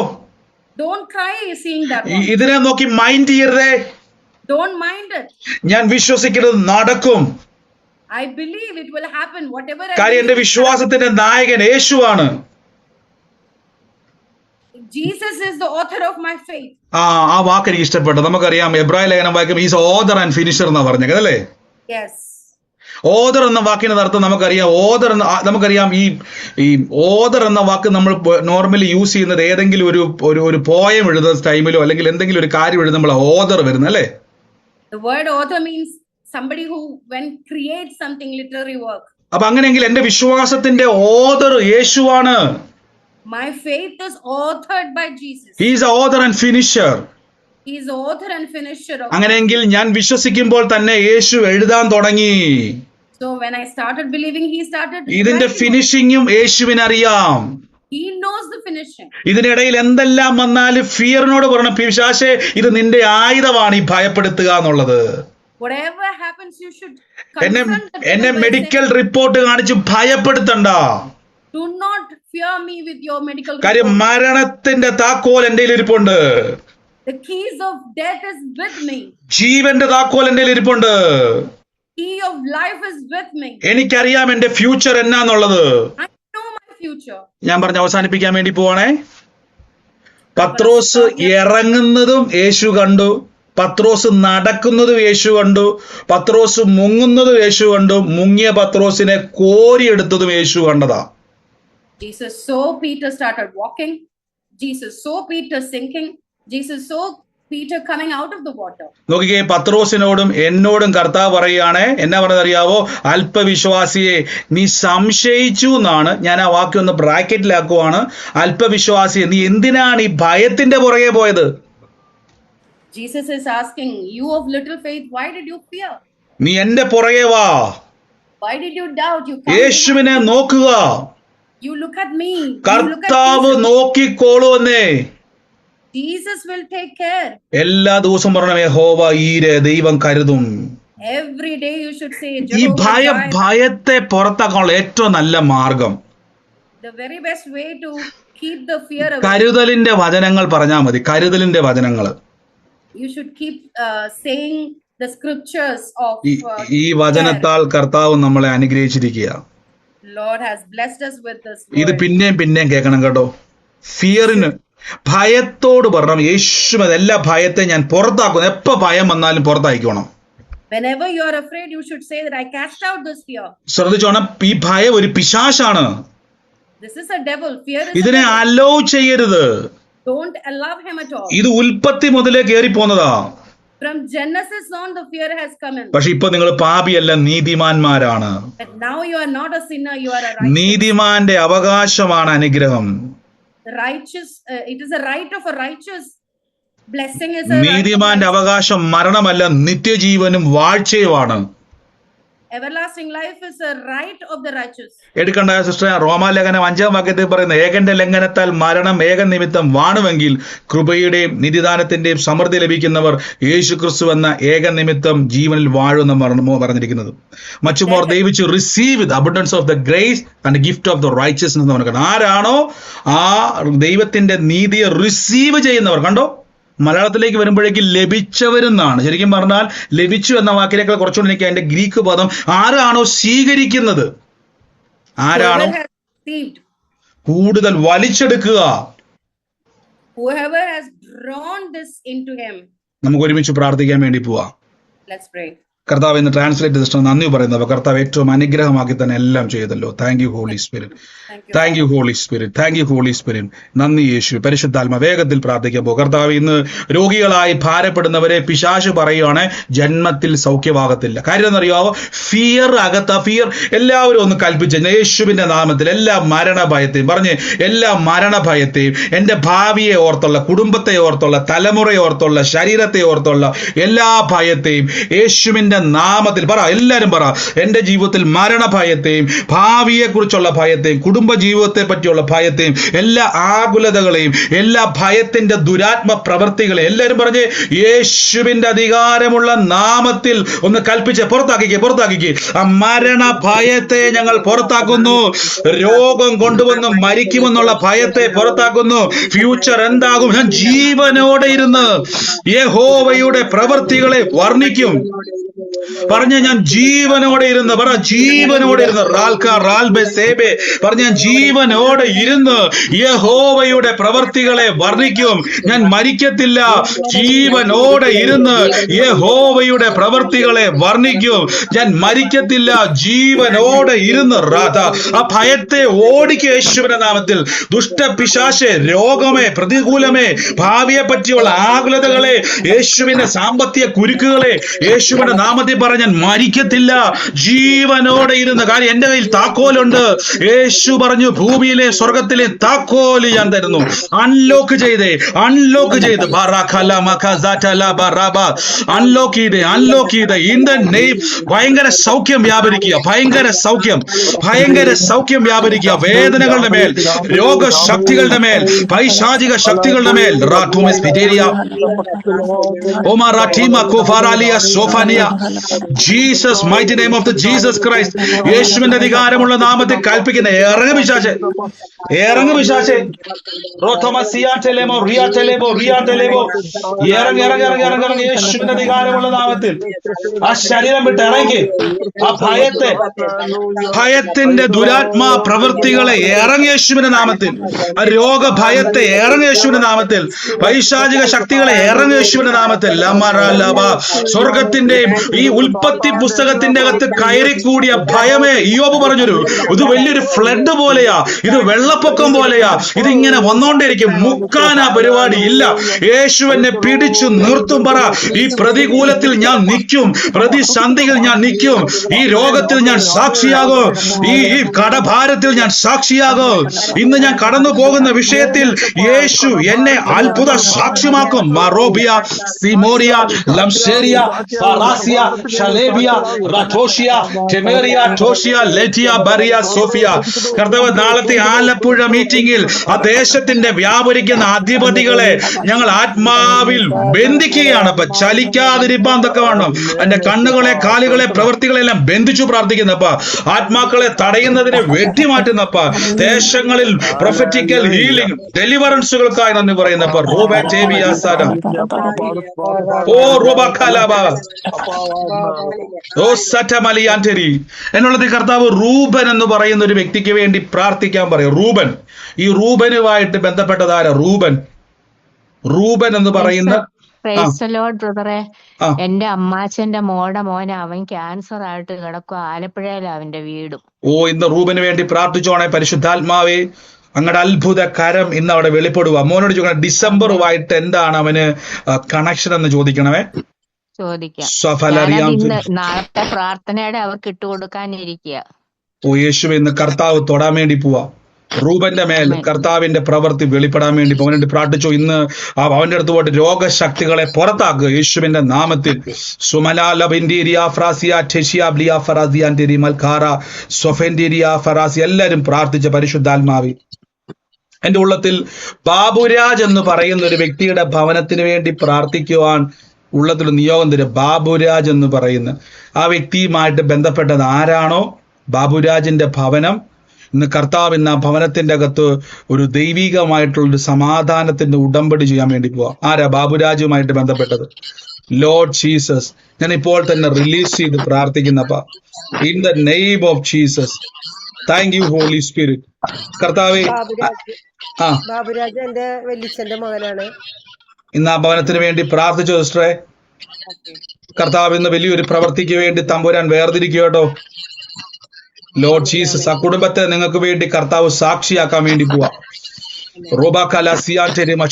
Don't cry seeing that one. ഇതിനെ നോക്കി മൈൻഡ് ചെയ്യരുതേ. Don't mind it. ഞാൻ വിശ്വസിക്കുന്നത് നടക്കും. I believe it will happen. Whatever I കാര്യം എന്റെ believe, വിശ്വാസത്തിന്റെ നായകൻ യേശുവാണ്. Jesus is the author of my faith. ആ വാക്ക് എനിക്ക് ഇഷ്ടപ്പെട്ടു. നമുക്കറിയാം എബ്രായ ലേഖനം വായിക്കും ഈസ് ഓദർ ആൻഡ് ഫിനിഷർ എന്നാ പറഞ്ഞത് അല്ലേ? Yes. ഓദർ എന്ന വാക്കിന്റെ അർത്ഥം നമുക്കറിയാം. ഓദർ എന്ന നമുക്കറിയാം ഈ ഓദർ എന്ന വാക്ക് നമ്മൾ നോർമലി യൂസ് ചെയ്യുന്നത് ഏതെങ്കിലും ഒരു പോയം എഴുതുന്ന ടൈമിലോ അല്ലെങ്കിൽ എന്തെങ്കിലും ഒരു കാര്യം എഴുതുമ്പോൾ ഓദർ വരുന്നത് അല്ലേ? The word author means somebody who when creates something, literary work. അപ്പൊ അങ്ങനെയെങ്കിൽ എന്റെ വിശ്വാസത്തിന്റെ ഓദർ യേശുവാണ്. My faith is authored by Jesus. He is the author and finisher. He is the author and finisher of. അങ്ങനെയെങ്കിൽ ഞാൻ വിശ്വസിക്കുമ്പോൾ തന്നെ യേശു എഴുതാൻ തുടങ്ങി. So when I started believing, he started. ഇതിന്റെ ഫിനിഷിങ്ങും യേശുവിനറിയാം. He knows the finishing. ഇതിനിടയിൽ എന്തെല്ലാം വന്നാലും ഫിയറിനോട് പറയണം, പിശാചേ ഇത് നിന്റെ ആയുധമാണ് ഈ ഭയപ്പെടുത്തുക എന്നുള്ളത്. Whatever happens, you should എന്നെ confront the devil by medical saying, report കാണിച്ച് ഭയപ്പെടുത്തണ്ട. do not fear me with your medical കാര്യം report. മരണത്തിന്റെ താക്കോൽ എന്റെ ഇരിപ്പുണ്ട്. The keys of death is with me. ജീവന്റെ താക്കോൽ എന്റെ ഇരിപ്പുണ്ട്. Key of life is with me. എനിക്കറിയാം എന്റെ future എന്നാന്നുള്ളത്. I know my future. ഞാൻ പറഞ്ഞ് അവസാനിപ്പിക്കാൻ വേണ്ടി പോവാണേ. പത്രോസ് ഇറങ്ങുന്നതും യേശു കണ്ടു, പത്രോസ് നടക്കുന്നതും യേശു കണ്ടു, പത്രോസ് മുങ്ങുന്നതും യേശു കണ്ടു, മുങ്ങിയ പത്രോസിനെ കോരിയെടുത്തതും യേശു കണ്ടതാ. Jesus saw Peter started walking. Jesus saw Peter sinking. Jesus saw Peter coming out of the water. നോക്കിക്കേ, പത്രോസിനോടും എന്നോടും കർത്താവ് പറയുകയാണ്, എന്നാ പറഞ്ഞറിയാവോ? അല്പവിശ്വാസിയെ നീ സംശയിച്ചു എന്നാണ്. ഞാൻ ആ വാക്യം ഒന്ന് ബ്രാക്കറ്റിലാക്കുവാണ്. അല്പവിശ്വാസിയെ നീ എന്തിനാണ് ഈ ഭയത്തിന്റെ പുറകെ പോയത്? Jesus is asking, you of little faith, why did you fear? നീ എന്റെ പുറകെ വാ, Why did you doubt? You come യേശുവിനെ നോക്കുക, you look at me. You look at കർത്താവ് Jesus. നോക്കിക്കോളൂന്നേ. Jesus will take care. എല്ലാ ദിവസവും പറയണം യഹോവ ഈരെ, ദൈവം കരുതും. Every day you should say, ഈ Jehovah Jireh. ഭയത്തെ പുറത്താക്കാനുള്ള ഏറ്റവും നല്ല മാർഗം The very best way to keep the fear away. കരുതലിന്റെ വചനങ്ങൾ പറഞ്ഞാൽ മതി. കരുതലിന്റെ വചനങ്ങൾ. You should keep saying the scriptures of ഈ വചനത്താൽ കർത്താവ് നമ്മളെ അനുഗ്രഹിച്ചിരിക്കുക. Lord has blessed us with this ഇത് word. പിന്നെയും കേൾക്കണം കേട്ടോ. ഫിയറിന്, ഭയത്തോട് പറയണം യേശു എല്ലാ ഭയത്തെ ഞാൻ പുറത്താക്കുന്നു. എപ്പോ ഭയം വന്നാലും പുറത്തായിക്കോണം. Whenever you are afraid, you should say that I cast out this fear. ശ്രദ്ധിച്ചോണം, ഈ ഭയം ഒരു പിശാചാണ്. This is a devil. Fear is a ഇതിനെ devil. അലോ ചെയ്യരുത്. Don't allow him at all. ഇത് ഉൽപ്പത്തി മുതലേ കയറി പോന്നതാ. From Genesis on, the fear has come in. പക്ഷെ ഇപ്പൊ നിങ്ങൾ പാപിയല്ല, നീതിമാന്മാരാണ്. But now you are not a sinner, you are a righteous. നീതിമാന്റെ അവകാശമാണ് അനുഗ്രഹം. The righteous, it is a right of a righteous. Blessing is a നീതിമാന്റെ right of അവകാശം മരണമല്ല, നിത്യജീവനും വാഴ്ചയുമാണ്. everlasting life is a right of the righteous. എടുക്കണ്ട sister, റോമാലേഖനം 5-ാം വാക്യത്തിൽ പറയുന്ന ഏകന്റെ ലംഘനത്താൽ മരണം ഏകൻ നിമിത്തം വാണുവെങ്കിൽ കൃപയുടെയും നിധിദാനത്തിന്റെയും സമൃദ്ധി ലഭിക്കുന്നവർ യേശുക്രിസ്തു എന്ന ഏകൻ നിമിത്തം ജീവനിൽ വാഴുമെന്ന് പറഞ്ഞിരിക്കുന്നത്. Much more they which receive the abundance of the grace and gift of the righteousness എന്ന് പറഞ്ഞത്. ആരാണോ ആ ദൈവത്തിന്റെ നീതിയെ റിസീവ് ചെയ്യുന്നവർ, കണ്ടോ മലയാളത്തിലേക്ക് വരുമ്പോഴേക്ക് ലഭിച്ചവരെന്നാണ്. ശരിക്കും പറഞ്ഞാൽ ലഭിച്ചു എന്ന വാക്കിനേക്കാൾ കുറച്ചുകൂടി എനിക്ക് അതിന്റെ ഗ്രീക്ക് പദം ആരാണോ സ്വീകരിക്കുന്നത്, ആരാണോ Whoever has received, കൂടുതൽ വലിച്ചെടുക്കുക. whoever has drawn this into him. നമുക്ക് ഒരുമിച്ച് പ്രാർത്ഥിക്കാൻ വേണ്ടി പോവാം. Let's pray. കർത്താവ് ഇന്ന് ട്രാൻസ്ലേറ്റ് സിസ്റ്റർ നന്ദി പറയുന്നത് കർത്താവ് ഏറ്റവും അനുഗ്രഹമാക്കി തന്നെ എല്ലാം ചെയ്തല്ലോ. Thank you holy spirit, thank you holy spirit, thank you holy spirit. നന്ദി യേശു. പരിശുദ്ധാത്മ വേഗത്തിൽ പ്രാർത്ഥിക്കാൻ പോകും. കർത്താവ് ഇന്ന് രോഗികളായി ഭാരപ്പെടുന്നവരെ പിശാച് പറയുകയാണ് ജന്മത്തിൽ സൗഖ്യമാകത്തില്ല. കാര്യം എന്നറിയാവോ? ഫിയർ ഫിയർ എല്ലാവരും ഒന്ന് കൽപ്പിച്ച് യേശുവിന്റെ നാമത്തിൽ എല്ലാ മരണഭയത്തെയും പറഞ്ഞ്, എല്ലാ മരണഭയത്തെയും എൻ്റെ ഭാവിയെ ഓർത്തുള്ള, കുടുംബത്തെ ഓർത്തുള്ള, തലമുറയെ ഓർത്തുള്ള, ശരീരത്തെ ഓർത്തുള്ള എല്ലാ ഭയത്തെയും യേശുവിന്റെ നാമത്തിൽ പറ. എല്ലാരും പറ, എന്റെ ജീവിതത്തിൽ മരണഭയത്തെയും ഭാവിയെ കുറിച്ചുള്ള ഭയത്തെയും കുടുംബ ജീവിതത്തെ പറ്റിയുള്ള ഭയത്തെയും എല്ലാ ആകുലതകളെയും എല്ലാ ഭയത്തിന്റെ ദുരാത്മ പ്രവൃത്തികളെയും എല്ലാരും പറഞ്ഞ് യേശുവിന്റെ അധികാരമുള്ള നാമത്തിൽ ഒന്ന് കൽപ്പിച്ച് പുറത്താക്കിക്കേ. ആ മരണ ഭയത്തെ ഞങ്ങൾ പുറത്താക്കുന്നു. രോഗം കൊണ്ടുവന്ന് മരിക്കുമെന്നുള്ള ഭയത്തെ പുറത്താക്കുന്നു. ഫ്യൂച്ചർ എന്താകും? ഞാൻ ജീവനോടെ ഇരുന്ന് യഹോവയുടെ പ്രവൃത്തികളെ വർണ്ണിക്കും. പറഞ്ഞ ഞാൻ ജീവനോടെ ഇരുന്ന് പറ, ജീവനോടെ ഇരുന്ന് പറഞ്ഞ ഞാൻ ജീവനോടെ ഇരുന്ന് യഹോവയുടെ പ്രവർത്തികളെ വർണ്ണിക്കും. ഞാൻ മരിക്കത്തില്ല, ജീവനോടെ ഇരുന്ന് യഹോവയുടെ പ്രവർത്തികളെ വർണ്ണിക്കും. ഞാൻ മരിക്കത്തില്ല, ജീവനോടെ ഇരുന്ന് ആ ഭയത്തെ ഓടിക്കുക യേശുവിന്റെ നാമത്തിൽ. ദുഷ്ടപിശാചേ, രോഗമേ, പ്രതികൂലമേ, ഭാവിയെ പറ്റിയുള്ള ആകുലതകളെ, യേശുവിന്റെ സാമ്പത്തിക കുരുക്കുകളെ യേശുവിന്റെ നാമത്തിൽ പറഞ്ഞ ഞാൻ മരിക്കത്തില്ല, ജീവനോടെ ഇരുന്ന്. കാര്യം എന്റെ കയ്യിൽ താക്കോലുണ്ട്. യേശു പറഞ്ഞു, ഭൂമിയിലെ സ്വർഗത്തിലെ താക്കോല് ഞാൻ തരുന്നു. അൺലോക്ക് ചെയ്ത് അൺലോക്ക് ചെയ്ത് ഇൻ ദ നെയിം. ഭയങ്കര സൗഖ്യം വ്യാപരിക്കുക, ഭയങ്കര സൗഖ്യം വ്യാപരിക്കുക. വേദനകളുടെ മേൽ, രോഗശക്തികളുടെ മേൽ, പൈശാചിക ശക്തികളുടെ മേൽ. Jesus mighty name of the Jesus Christ. യേശുവിന്റെ അധികാരമുള്ള നാമത്തിൽ കൽപ്പിക്കുന്ന ഇറങ്ങ് പിശാചേ, ഇറങ്ങ് പിശാചേ. ഇറങ്ങി യേശുവിന്റെ അധികാരമുള്ള നാമത്തിൽ ആ ശരീരം വിട്ട് ഇറങ്ങി. ആ ഭയത്തിന്റെ ദുരാത്മാ പ്രവൃത്തികളെ ഇറങ്ങി യേശുവിന്റെ നാമത്തിൽ. ആ രോഗഭയത്തെ ഇറങ്ങി യേശുവിന്റെ നാമത്തിൽ. പൈശാചിക ശക്തികളെ ഇറങ്ങി യേശുവിന്റെ നാമത്തിൽ. സ്വർഗത്തിന്റെയും ഈ ഉൽപ്പത്തി പുസ്തകത്തിന്റെ അകത്ത് കയറിക്കൂടിയ ഭയമേ, ഇയ്യോബ് പറഞ്ഞൊരു ഇത് വലിയൊരു ഫ്ലഡ് പോലെയാ, ഇത് വെള്ളപ്പൊക്കം പോലെയാ, ഇതിങ്ങനെ വന്നോണ്ടിരിക്കും, മുക്കാനാ പരിപാടി ഇല്ല. യേശു എന്നെ പിടിച്ചു നിർത്തും. പറ, ഈ പ്രതികൂലത്തിൽ ഞാൻ നിൽക്കും, പ്രതിസന്ധിയിൽ ഞാൻ നിൽക്കും, ഈ രോഗത്തിൽ ഞാൻ സാക്ഷിയാകും, ഈ കടഭാരത്തിൽ ഞാൻ സാക്ഷിയാകും. ഇന്ന് ഞാൻ കടന്നു പോകുന്ന വിഷയത്തിൽ യേശു എന്നെ അത്ഭുത സാക്ഷ്യമാക്കും. മറോബിയ, സിമോറിയ, ലംഷേരിയ, ഫറാസിയ, ഷലേബിയ, റട്ടോഷിയ, ടെമേറിയ, ടോഷിയ, ലെറ്റിയ, ബറിയ, സോഫിയ. കർത്താവ്, നാളത്തെ ആലപ്പുഴ മീറ്റിംഗിൽ ആ ദേശത്തിന്റെ വ്യാപരിക്കുന്ന അധിപതികളെ ഞങ്ങൾ ആത്മാവിൽ ബന്ധിക്കുകയാണ്. അപ്പൊ ചലിക്കാതിരിപ്പാൻ തക്കവണ്ണം എന്റെ കണ്ണുകളെ, കാലുകളെ, പ്രവൃത്തികളെല്ലാം ബന്ധിച്ചു പ്രാർത്ഥിക്കുന്നപ്പ. ആത്മാക്കളെ തടയുന്നതിനെ വെട്ടിമാറ്റുന്നപ്പ. ദേശങ്ങളിൽ പ്രൊഫറ്റിക്കൽ ഹീലിംഗ്, ഡെലിവറൻസുകൾക്കായി നന്ദി പറയുന്നപ്പ. എന്നുള്ളത് കർത്താവ് റൂബൻ എന്ന് പറയുന്ന ഒരു വ്യക്തിക്ക് വേണ്ടി പ്രാർത്ഥിക്കാൻ പറയും. റൂബൻ, ഈ റൂബനുമായിട്ട് ബന്ധപ്പെട്ടതാരാ? റൂബൻ എന്ന് പറയുന്ന ബ്രദറെ, എന്റെ അമ്മാച്ചന്റെ മോനെ, അവൻ ക്യാൻസർ ആയിട്ട് കിടക്കുക, ആലപ്പുഴയിലാണ് അവന്റെ വീടും. ഇന്ന് റൂബന് വേണ്ടി പ്രാർത്ഥിച്ചോണേ. പരിശുദ്ധാത്മാവേ, അങ്ങടെ അത്ഭുത കരം ഇന്ന് അവിടെ വെളിപ്പെടുക. മോനോട് ചോദിക്കണം, ഡിസംബറുമായിട്ട് എന്താണ് അവന് കണക്ഷൻ എന്ന് ചോദിക്കണമേ. നാളത്തെ പ്രാർത്ഥനയുടെ അവർക്ക് ഇട്ടുകൊടുക്കാനിരിക്കുക. യേശു ഇന്ന് കർത്താവ് തൊടാൻ വേണ്ടി പോവാ. റൂബന്റെ മേൽ കർത്താവിന്റെ പ്രവൃത്തി വെളിപ്പെടാൻ വേണ്ടി അവനോട് പ്രാർത്ഥിച്ചു. ഇന്ന് അവന്റെ അടുത്ത് പോയിട്ട് രോഗശക്തികളെ പുറത്താക്കുക യേശുവിന്റെ നാമത്തിൽ. എല്ലാരും പ്രാർത്ഥിച്ച പരിശുദ്ധാത്മാവി. എന്റെ ഉള്ളത്തിൽ ബാബുരാജ് എന്ന് പറയുന്ന ഒരു വ്യക്തിയുടെ ഭവനത്തിന് വേണ്ടി പ്രാർത്ഥിക്കുവാൻ ഉള്ളത്തിൽ നിയോഗം തരും. ബാബുരാജ് എന്ന് പറയുന്ന ആ വ്യക്തിയുമായിട്ട് ബന്ധപ്പെട്ടത് ആരാണോ ബാബുരാജിന്റെ ഭവനം, ഇന്ന് കർത്താവ് ഇന്ന് ആ ഭവനത്തിന്റെ അകത്ത് ഒരു ദൈവികമായിട്ടുള്ളൊരു സമാധാനത്തിന്റെ ഉടമ്പടി ചെയ്യാൻ വേണ്ടി പോവാം. ആരാ ബാബുരാജുമായിട്ട് ബന്ധപ്പെട്ടത്? ലോർഡ് ജീസസ്, ഞാൻ ഇപ്പോൾ തന്നെ റിലീസ് ചെയ്ത് പ്രാർത്ഥിക്കുന്നപ്പ, in the name of Jesus. Thank you holy Spirit. കർത്താവേ, ബാബുരാജ് എന്റെ വല്യച്ഛന്റെ മകനാണ്. ഇന്ന് ആ ഭവനത്തിന് വേണ്ടി പ്രാർത്ഥിച്ചു സിസ്റ്ററെ. കർത്താവ് ഇന്ന് വലിയൊരു പ്രവൃത്തിക്ക് വേണ്ടി തമ്പുരാൻ വേർതിരിക്കുക കേട്ടോ. ലോർഡ് ജീസസ്, ആ കുടുംബത്തെ നിങ്ങൾക്ക് വേണ്ടി കർത്താവ് സാക്ഷിയാക്കാൻ വേണ്ടി പോവാ.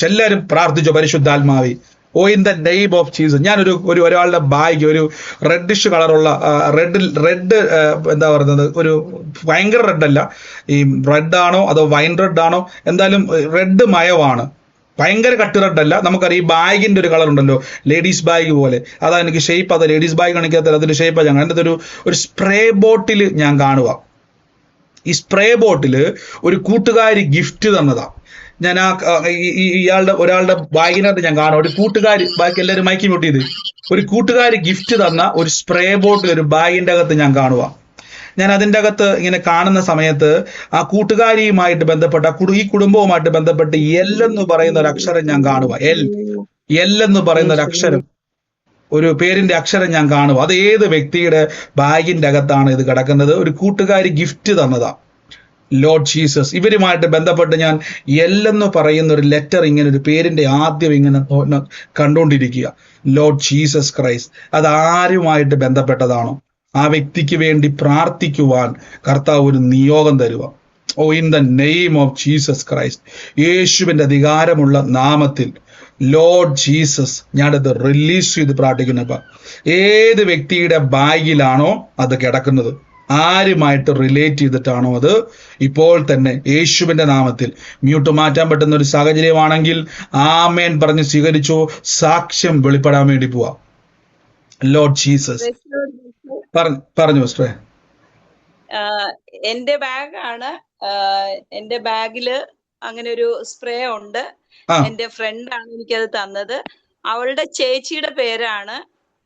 എല്ലാരും പ്രാർത്ഥിച്ചോ പരിശുദ്ധാത്മാവി. In the name of Jesus. ഞാനൊരു ഒരാളുടെ ബാഗ്, ഒരു റെഡിഷ് കളറുള്ള റെഡ് എന്താ പറയുന്നത്, ഒരു ഭയങ്കര റെഡ് അല്ല, ഈ റെഡ് ആണോ അതോ വൈൻ റെഡ് ആണോ, എന്തായാലും റെഡ് മയമാണ്, ഭയങ്കര കട്ട് റെഡ് അല്ല. നമുക്കറിയാം ഈ ബാഗിന്റെ ഒരു കളർ ഉണ്ടല്ലോ, ലേഡീസ് ബാഗ് പോലെ. അതാ എനിക്ക് ഷേപ്പ്, അത് ലേഡീസ് ബാഗ് കാണിക്കാത്ത അതിന്റെ ഷേപ്പ് ഞാൻ അതിൻ്റെ ഒരു സ്പ്രേ ബോട്ടിൽ ഞാൻ കാണുക. ഈ സ്പ്രേ ബോട്ടിൽ ഒരു കൂട്ടുകാരി ഗിഫ്റ്റ് തന്നതാ. ഞാൻ ഒരാളുടെ ബാഗിനകത്ത് ഞാൻ കാണാം, ഒരു കൂട്ടുകാരി, ബാക്കി എല്ലാവരും മൈക്കി മ്യൂട്ട് ചെയ്ത്, ഒരു കൂട്ടുകാരി ഗിഫ്റ്റ് തന്ന ഒരു സ്പ്രേ ബോട്ടിൽ ഒരു ബാഗിന്റെ അകത്ത് ഞാൻ കാണുക. ഞാൻ അതിൻ്റെ അകത്ത് ഇങ്ങനെ കാണുന്ന സമയത്ത് ആ കൂട്ടുകാരിയുമായിട്ട് ബന്ധപ്പെട്ട ഈ കുടുംബവുമായിട്ട് ബന്ധപ്പെട്ട് എൽ എന്ന് പറയുന്ന ഒരു അക്ഷരം ഞാൻ കാണുക. എൽ എന്ന് പറയുന്ന ഒരു അക്ഷരം. ഒരു പേരിന്റെ അക്ഷരം ഞാൻ കാണും. അത് ഏത് വ്യക്തിയുടെ ബാഗിന്റെ അകത്താണ് ഇത് കിടക്കുന്നത്? ഒരു കൂട്ടുകാരി ഗിഫ്റ്റ് തന്നതാ. ലോർഡ് ജീസസ്, ഇവരുമായിട്ട് ബന്ധപ്പെട്ട് ഞാൻ എല്ലെന്ന് പറയുന്ന ഒരു ലെറ്റർ ഇങ്ങനെ ഒരു പേരിന്റെ ആദ്യം ഇങ്ങനെ കണ്ടുകൊണ്ടിരിക്കുക. ലോർഡ് ജീസസ് ക്രൈസ്റ്റ്, അത് ആരുമായിട്ട് ബന്ധപ്പെട്ടതാണോ ആ വ്യക്തിക്ക് വേണ്ടി പ്രാർത്ഥിക്കുവാൻ കർത്താവ് ഒരു നിയോഗം തരുക. ഓ, in the name of Jesus Christ, യേശുവിന്റെ അധികാരമുള്ള നാമത്തിൽ ലോർഡ് ജീസസ്, ഞാനത് റിലീസ് ചെയ്ത് പ്രാർത്ഥിക്കുന്നപ്പ ഏത് വ്യക്തിയുടെ ബാഗിലാണോ അത് കിടക്കുന്നത്, ആരുമായിട്ട് റിലേറ്റ് ചെയ്തിട്ടാണോ അത്, ഇപ്പോൾ തന്നെ യേശുവിന്റെ നാമത്തിൽ മ്യൂട്ട് മാറ്റാൻ പറ്റുന്ന ഒരു സാഹചര്യമാണെങ്കിൽ ആമേൻ പറഞ്ഞ് സ്വീകരിച്ചോ. സാക്ഷ്യം വെളിപ്പെടാൻ വേണ്ടി പോവാ. ലോർഡ് ജീസസ്, പറഞ്ഞു സിസ്റ്ററെ. എന്റെ ബാഗാണ്. എന്റെ ബാഗില് അങ്ങനെ ഒരു സ്പ്രേ ഉണ്ട്. എന്റെ ഫ്രണ്ടാണ് എനിക്കത് തന്നത്. അവളുടെ ചേച്ചിയുടെ പേരാണ്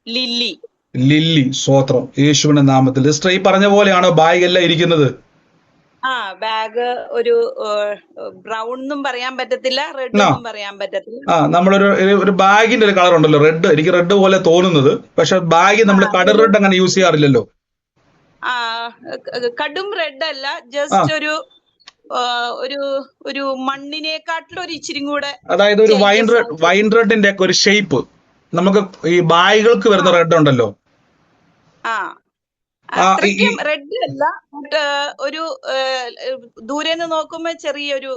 ലില്ലി. ലില്ലി, സ്വോത്രം യേശുവിന്റെ നാമത്തിൽ. സിസ്റ്റർ ഈ പറഞ്ഞ പോലെയാണോ ബാഗ് എല്ലാം ഇരിക്കുന്നത്? ബാഗ് ഒരു ബ്രൗൺ എന്നും പറയാൻ പറ്റത്തില്ല, റെഡ് എന്നും പറയാൻ പറ്റത്തില്ല. നമ്മളൊരു ബാഗിന്റെ ഒരു കളർ ഉണ്ടല്ലോ, റെഡ്. എനിക്ക് റെഡ് പോലെ തോന്നുന്നത്, പക്ഷെ ബാഗ് നമ്മൾ കടൽ റെഡ് അങ്ങനെ യൂസ് ചെയ്യാറില്ലല്ലോ. കടും റെഡ് അല്ല, ജസ്റ്റ് ഒരു മണ്ണിനെക്കാട്ടിലും ഒരു ഇച്ചിരി കൂടെ, അതായത് ഒരു വൈൻ റെഡിന്റെ ഒക്കെ ഒരു ഷേപ്പ്. നമുക്ക് ഈ ബാഗുകൾക്ക് വരുന്ന റെഡ് ഉണ്ടല്ലോ, അത്രയ്ക്കും റെഡ് അല്ല, ഒരു ദൂരെ നിന്ന് നോക്കുമ്പോ ചെറിയൊരു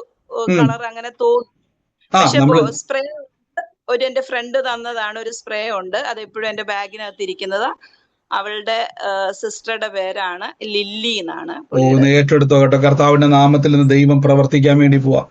കളർ അങ്ങനെ തോന്നും. പക്ഷെ സ്പ്രേ എന്റെ ഫ്രണ്ട് തന്നതാണ്, ഒരു സ്പ്രേ ഉണ്ട്, അത് എപ്പോഴും എന്റെ ബാഗിനകത്ത് ഇരിക്കുന്നതാ. അവളുടെ സിസ്റ്ററുടെ പേരാണ് ലില്ലി എന്നാണ്. ഏറ്റെടുത്തോ കേട്ടോ. കർത്താവിന്റെ നാമത്തിൽ നിന്ന് ദൈവം പ്രവർത്തിക്കാൻ വേണ്ടി പോവാ.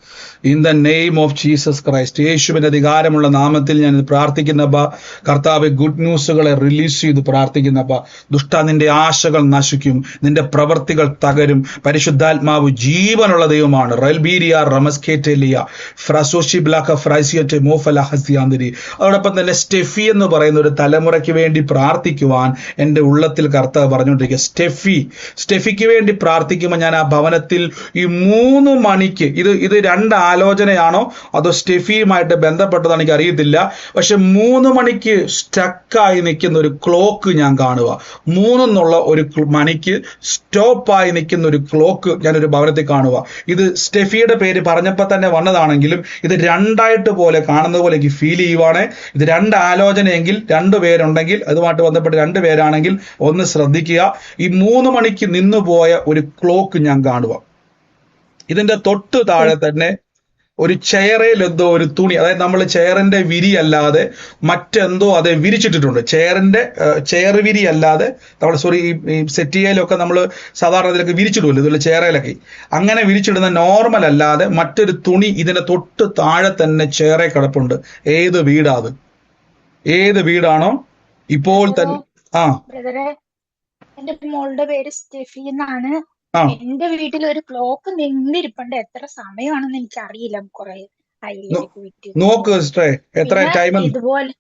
In the name of Jesus Christ, യേശുവിന്റെ അധികാരമുള്ള നാമത്തിൽ ഞാൻ പ്രാർത്ഥിക്കുന്നപ്പ കർത്താവ് ഗുഡ് ന്യൂസുകളെ റിലീസ് ചെയ്ത് പ്രാർത്ഥിക്കുന്നപ്പ, ദുഷ്ട നിന്റെ ആശകൾ നശിക്കും, നിന്റെ പ്രവർത്തികൾ തകരും. പരിശുദ്ധാത്മാവ് ജീവനുള്ള ദൈവമാണ്. റെൽബീരിയ റമസ്കേറ്റലിയ ഫ്രസോഷി ബ്ലാക്ക ഫ്രൈസിയറ്റ് മോഫല ഹസിയാന്തിരി. അതോടൊപ്പം തന്നെ സ്റ്റെഫി എന്ന് പറയുന്ന ഒരു തലമുറയ്ക്ക് വേണ്ടി പ്രാർത്ഥിക്കുവാൻ എന്റെ ഉള്ളത്തിൽ കർത്താവ് പറഞ്ഞുകൊണ്ടിരിക്കുക. സ്റ്റെഫിക്ക് വേണ്ടി പ്രാർത്ഥിക്കുമ്പോൾ ഞാൻ ആ ഭവനത്തിൽ ഈ 3 മണിക്ക്, ഇത് 2 ആലോചനയാണോ അതോ സ്റ്റെഫിയുമായിട്ട് ബന്ധപ്പെട്ടതാണെന്ന് എനിക്ക് അറിയത്തില്ല, പക്ഷെ 3 മണിക്ക് സ്റ്റക്കായി നിൽക്കുന്ന ഒരു ക്ലോക്ക് ഞാൻ കാണുക. 3 എന്നുള്ള ഒരു മണിക്ക് സ്റ്റോപ്പായി നിൽക്കുന്ന ഒരു ക്ലോക്ക് ഞാനൊരു ഭവനത്തിൽ കാണുക. ഇത് സ്റ്റെഫിയുടെ പേര് പറഞ്ഞപ്പോൾ തന്നെ വന്നതാണെങ്കിലും ഇത് 2 പോലെ കാണുന്നത് പോലെ എനിക്ക് ഫീൽ ചെയ്യുവാണ്. ഇത് 2 ആലോചനയെങ്കിൽ 2 പേരുണ്ടെങ്കിൽ അതുമായിട്ട് ബന്ധപ്പെട്ട് 2 പേരാണെങ്കിൽ ഒന്ന് ശ്രദ്ധിക്കുക. ഈ 3 മണിക്ക് നിന്നുപോയ ഒരു ക്ലോക്ക് ഞാൻ കാണുക. ഇതിന്റെ തൊട്ട് താഴെ തന്നെ ഒരു ചെയറിൽ എന്തോ ഒരു തുണി, അതായത് നമ്മൾ ചെയറിന്റെ വിരി അല്ലാതെ മറ്റെന്തോ അത് വിരിച്ചിട്ടിട്ടുണ്ട്. ചെയർ വിരി അല്ലാതെ നമ്മൾ ഈ സെറ്റിയയിലൊക്കെ നമ്മൾ സാധാരണ ഇതിലൊക്കെ വിരിച്ചിടുമല്ലോ, ഇതുപോലെ ചെയറയിലൊക്കെ അങ്ങനെ വിരിച്ചിടുന്ന നോർമൽ അല്ലാതെ മറ്റൊരു തുണി ഇതിന്റെ തൊട്ട് താഴെ തന്നെ ചെയറെ കിടപ്പുണ്ട്. ഏത് വീടാ അത്? ഏത് വീടാണോ ഇപ്പോൾ തന്നെ? ബ്രദറെ, എന്റെ മോളുടെ പേര് സ്റ്റെഫി എന്നാണ്. എന്റെ വീട്ടിൽ ഒരു ക്ലോക്ക് നിന്നിരിപ്പുണ്ട്. എത്ര സമയമാണെന്ന് എനിക്ക് അറിയില്ല. കുറെ നോക്ക് സിസ്റ്ററെ, എത്ര ടൈം ഇതുപോലെ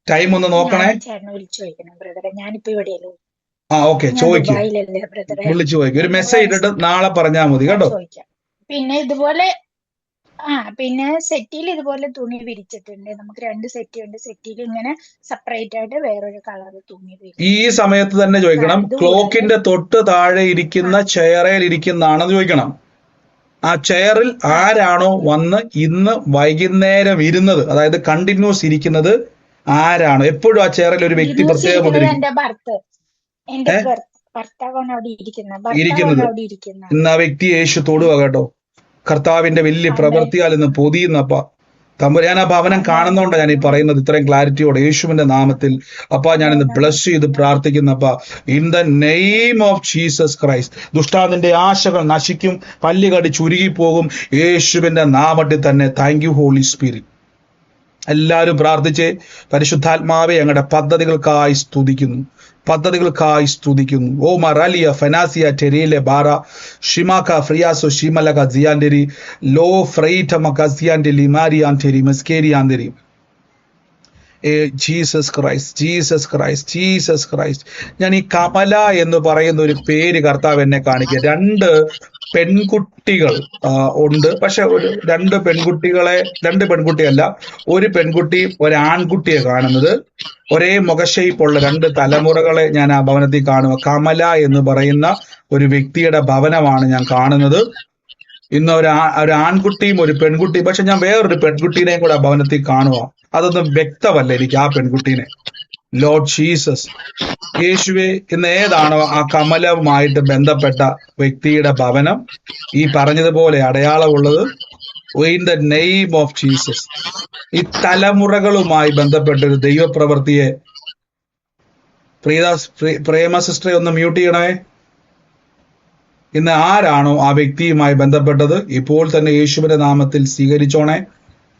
ടൈം ഒന്ന് നോക്കണേ. ചേട്ടനെ വിളിച്ചു ചോദിക്കണം ബ്രദറെ, ഞാനിപ്പോ ഇവിടെയല്ലോ. ഓക്കെ, ചോദിക്കും, വിളിച്ചു ചോദിക്കും. ഒരു മെസ്സേജ് ഇട്ടിട്ട് നാളെ പറഞ്ഞാൽ മതി കേട്ടോ. പിന്നെ ഇതുപോലെ പിന്നെ സെറ്റിയിൽ ഇതുപോലെ തുണി വിരിച്ചിട്ടുണ്ട്. നമുക്ക് 2 സെറ്റി ഉണ്ട്. സെറ്റിയിൽ ഇങ്ങനെ സെപ്പറേറ്റ് ആയിട്ട് വേറൊരു കളർ തുണി വിരിച്ചു. ഈ സമയത്ത് തന്നെ ചോദിക്കണം, ക്ലോക്കിന്റെ തൊട്ട് താഴെ ഇരിക്കുന്ന ചെയറിൽ ഇരിക്കുന്നതാണെന്ന് ചോദിക്കണം. ആ ചെയറിൽ ആരാണോ വന്ന് ഇന്ന് വൈകുന്നേരം ഇരുന്നത്, അതായത് കണ്ടിന്യൂസ് ഇരിക്കുന്നത് ആരാണോ? എപ്പോഴും ആ ചെയറിൽ ഒരു വ്യക്തി പ്രത്യേകം എന്റെ ഭർത്താവാണ് അവിടെ ഇരിക്കുന്നത്. ഇന്ന് ആ വ്യക്തി യേശു തൊടുക കേട്ടോ. കർത്താവിന്റെ വലിയ പ്രവൃത്തിയാൽ ഇന്ന് പൊതിയുന്നപ്പ തമ്പുരാൻ ആ ഭവനം കാണുന്നോണ്ടാണ് ഞാൻ ഈ പറയുന്നത് ഇത്രയും ക്ലാരിറ്റിയോടെ യേശുവിന്റെ നാമത്തിൽ. അപ്പ ഞാൻ ഇന്ന് ബ്ലസ് ചെയ്ത് പ്രാർത്ഥിക്കുന്നപ്പ in the name of Jesus Christ, ദുഷ്ടാവിന്റെ ആശകൾ നശിക്കും, പല്ല് കടിച്ച് ഉരുകിപ്പോകും യേശുവിന്റെ നാമത്തിൽ തന്നെ. Thank you holy Spirit. എല്ലാവരും പ്രാർത്ഥിച്ച്, പരിശുദ്ധാത്മാവെ ഞങ്ങളുടെ പദ്ധതികൾക്കായി സ്തുതിക്കുന്നു. ഓ മറാലിയ ഫനാസിയ ടെരിയിലെ ബാറ ഷിമാക്ക ഫ്രിയാസോ ഷിമലക ജിയാൻഡെരി ലോ ഫ്രൈറ്റമക ജിയാൻഡെലി മാരിയാൻഡെരി മെസ്കേരിയാൻഡെരി. Jesus Christ. ഞാൻ ഈ കമല എന്ന് പറയുന്ന ഒരു പേര് കർത്താവ് എന്നെ കാണിക്കുക. 2 പെൺകുട്ടികൾ ഉണ്ട്. പക്ഷെ രണ്ട് പെൺകുട്ടിയല്ല, ഒരു പെൺകുട്ടി ഒരാൺകുട്ടിയെ കാണുന്നത്. ഒരേ മുഖശയിപ്പുള്ള രണ്ട് തലമുറകളെ ഞാൻ ആ ഭവനത്തിൽ കാണുക. കമല എന്ന് പറയുന്ന ഒരു വ്യക്തിയുടെ ഭവനമാണ് ഞാൻ കാണുന്നത്. ഇന്ന് ഒരു ആൺകുട്ടിയും ഒരു പെൺകുട്ടിയും, പക്ഷെ ഞാൻ വേറൊരു പെൺകുട്ടീനെയും കൂടെ ആ ഭവനത്തിൽ കാണുക. അതൊന്നും വ്യക്തമല്ല എനിക്ക് ആ പെൺകുട്ടീനെ. ലോർഡ് ജീസസ്, യേശുവെ, ഇന്ന് ഏതാണോ ആ കമലവുമായിട്ട് ബന്ധപ്പെട്ട വ്യക്തിയുടെ ഭവനം ഈ പറഞ്ഞതുപോലെ അടയാളമുള്ളത്, in the name of Jesus, ഈ തലമുറകളുമായി ബന്ധപ്പെട്ട ഒരു ദൈവപ്രവൃത്തിയെ പ്രേമ സിസ്റ്ററെ ഒന്ന് മ്യൂട്ട് ചെയ്യണമേ. ഇന്ന് ആരാണോ ആ വ്യക്തിയുമായി ബന്ധപ്പെട്ടത്, ഇപ്പോൾ തന്നെ യേശുവിന്റെ നാമത്തിൽ സ്വീകരിച്ചോണേ.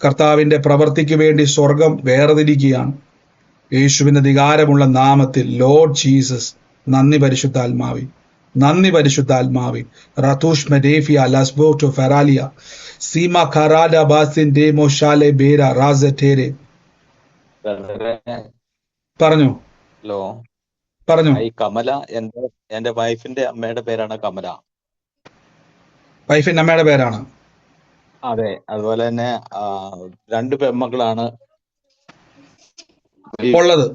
കർത്താവിന്റെ പ്രവൃത്തിക്ക് വേണ്ടി സ്വർഗം വേർതിരിക്കുകയാണ് യേശുവിന്റെ അധികാരമുള്ള നാമത്തിൽ. ലോർഡ് ജീസസ്, നന്ദി പരിശുദ്ധാത്മാവി, നന്ദി പരിശുദ്ധാത്മാവി. റതൂഷ് മെഡേഫിയ ലസ്ബോ ടു ഫെറാലിയ സീമ ഖറാഡ ബാസിൻ ഡേമോ ഷാലെ ബേര റാസറ്റേരെ. പറഞ്ഞു ഹലോ, പറഞ്ഞു. ഈ കമല എന്റെ വൈഫിന്റെ അമ്മയുടെ പേരാണ് കമല. വൈഫിന്റെ അമ്മയുടെ പേരാണ്? അതെ. അതുപോലെ തന്നെ രണ്ട് പെൺമക്കളാണ് ഉള്ളത്.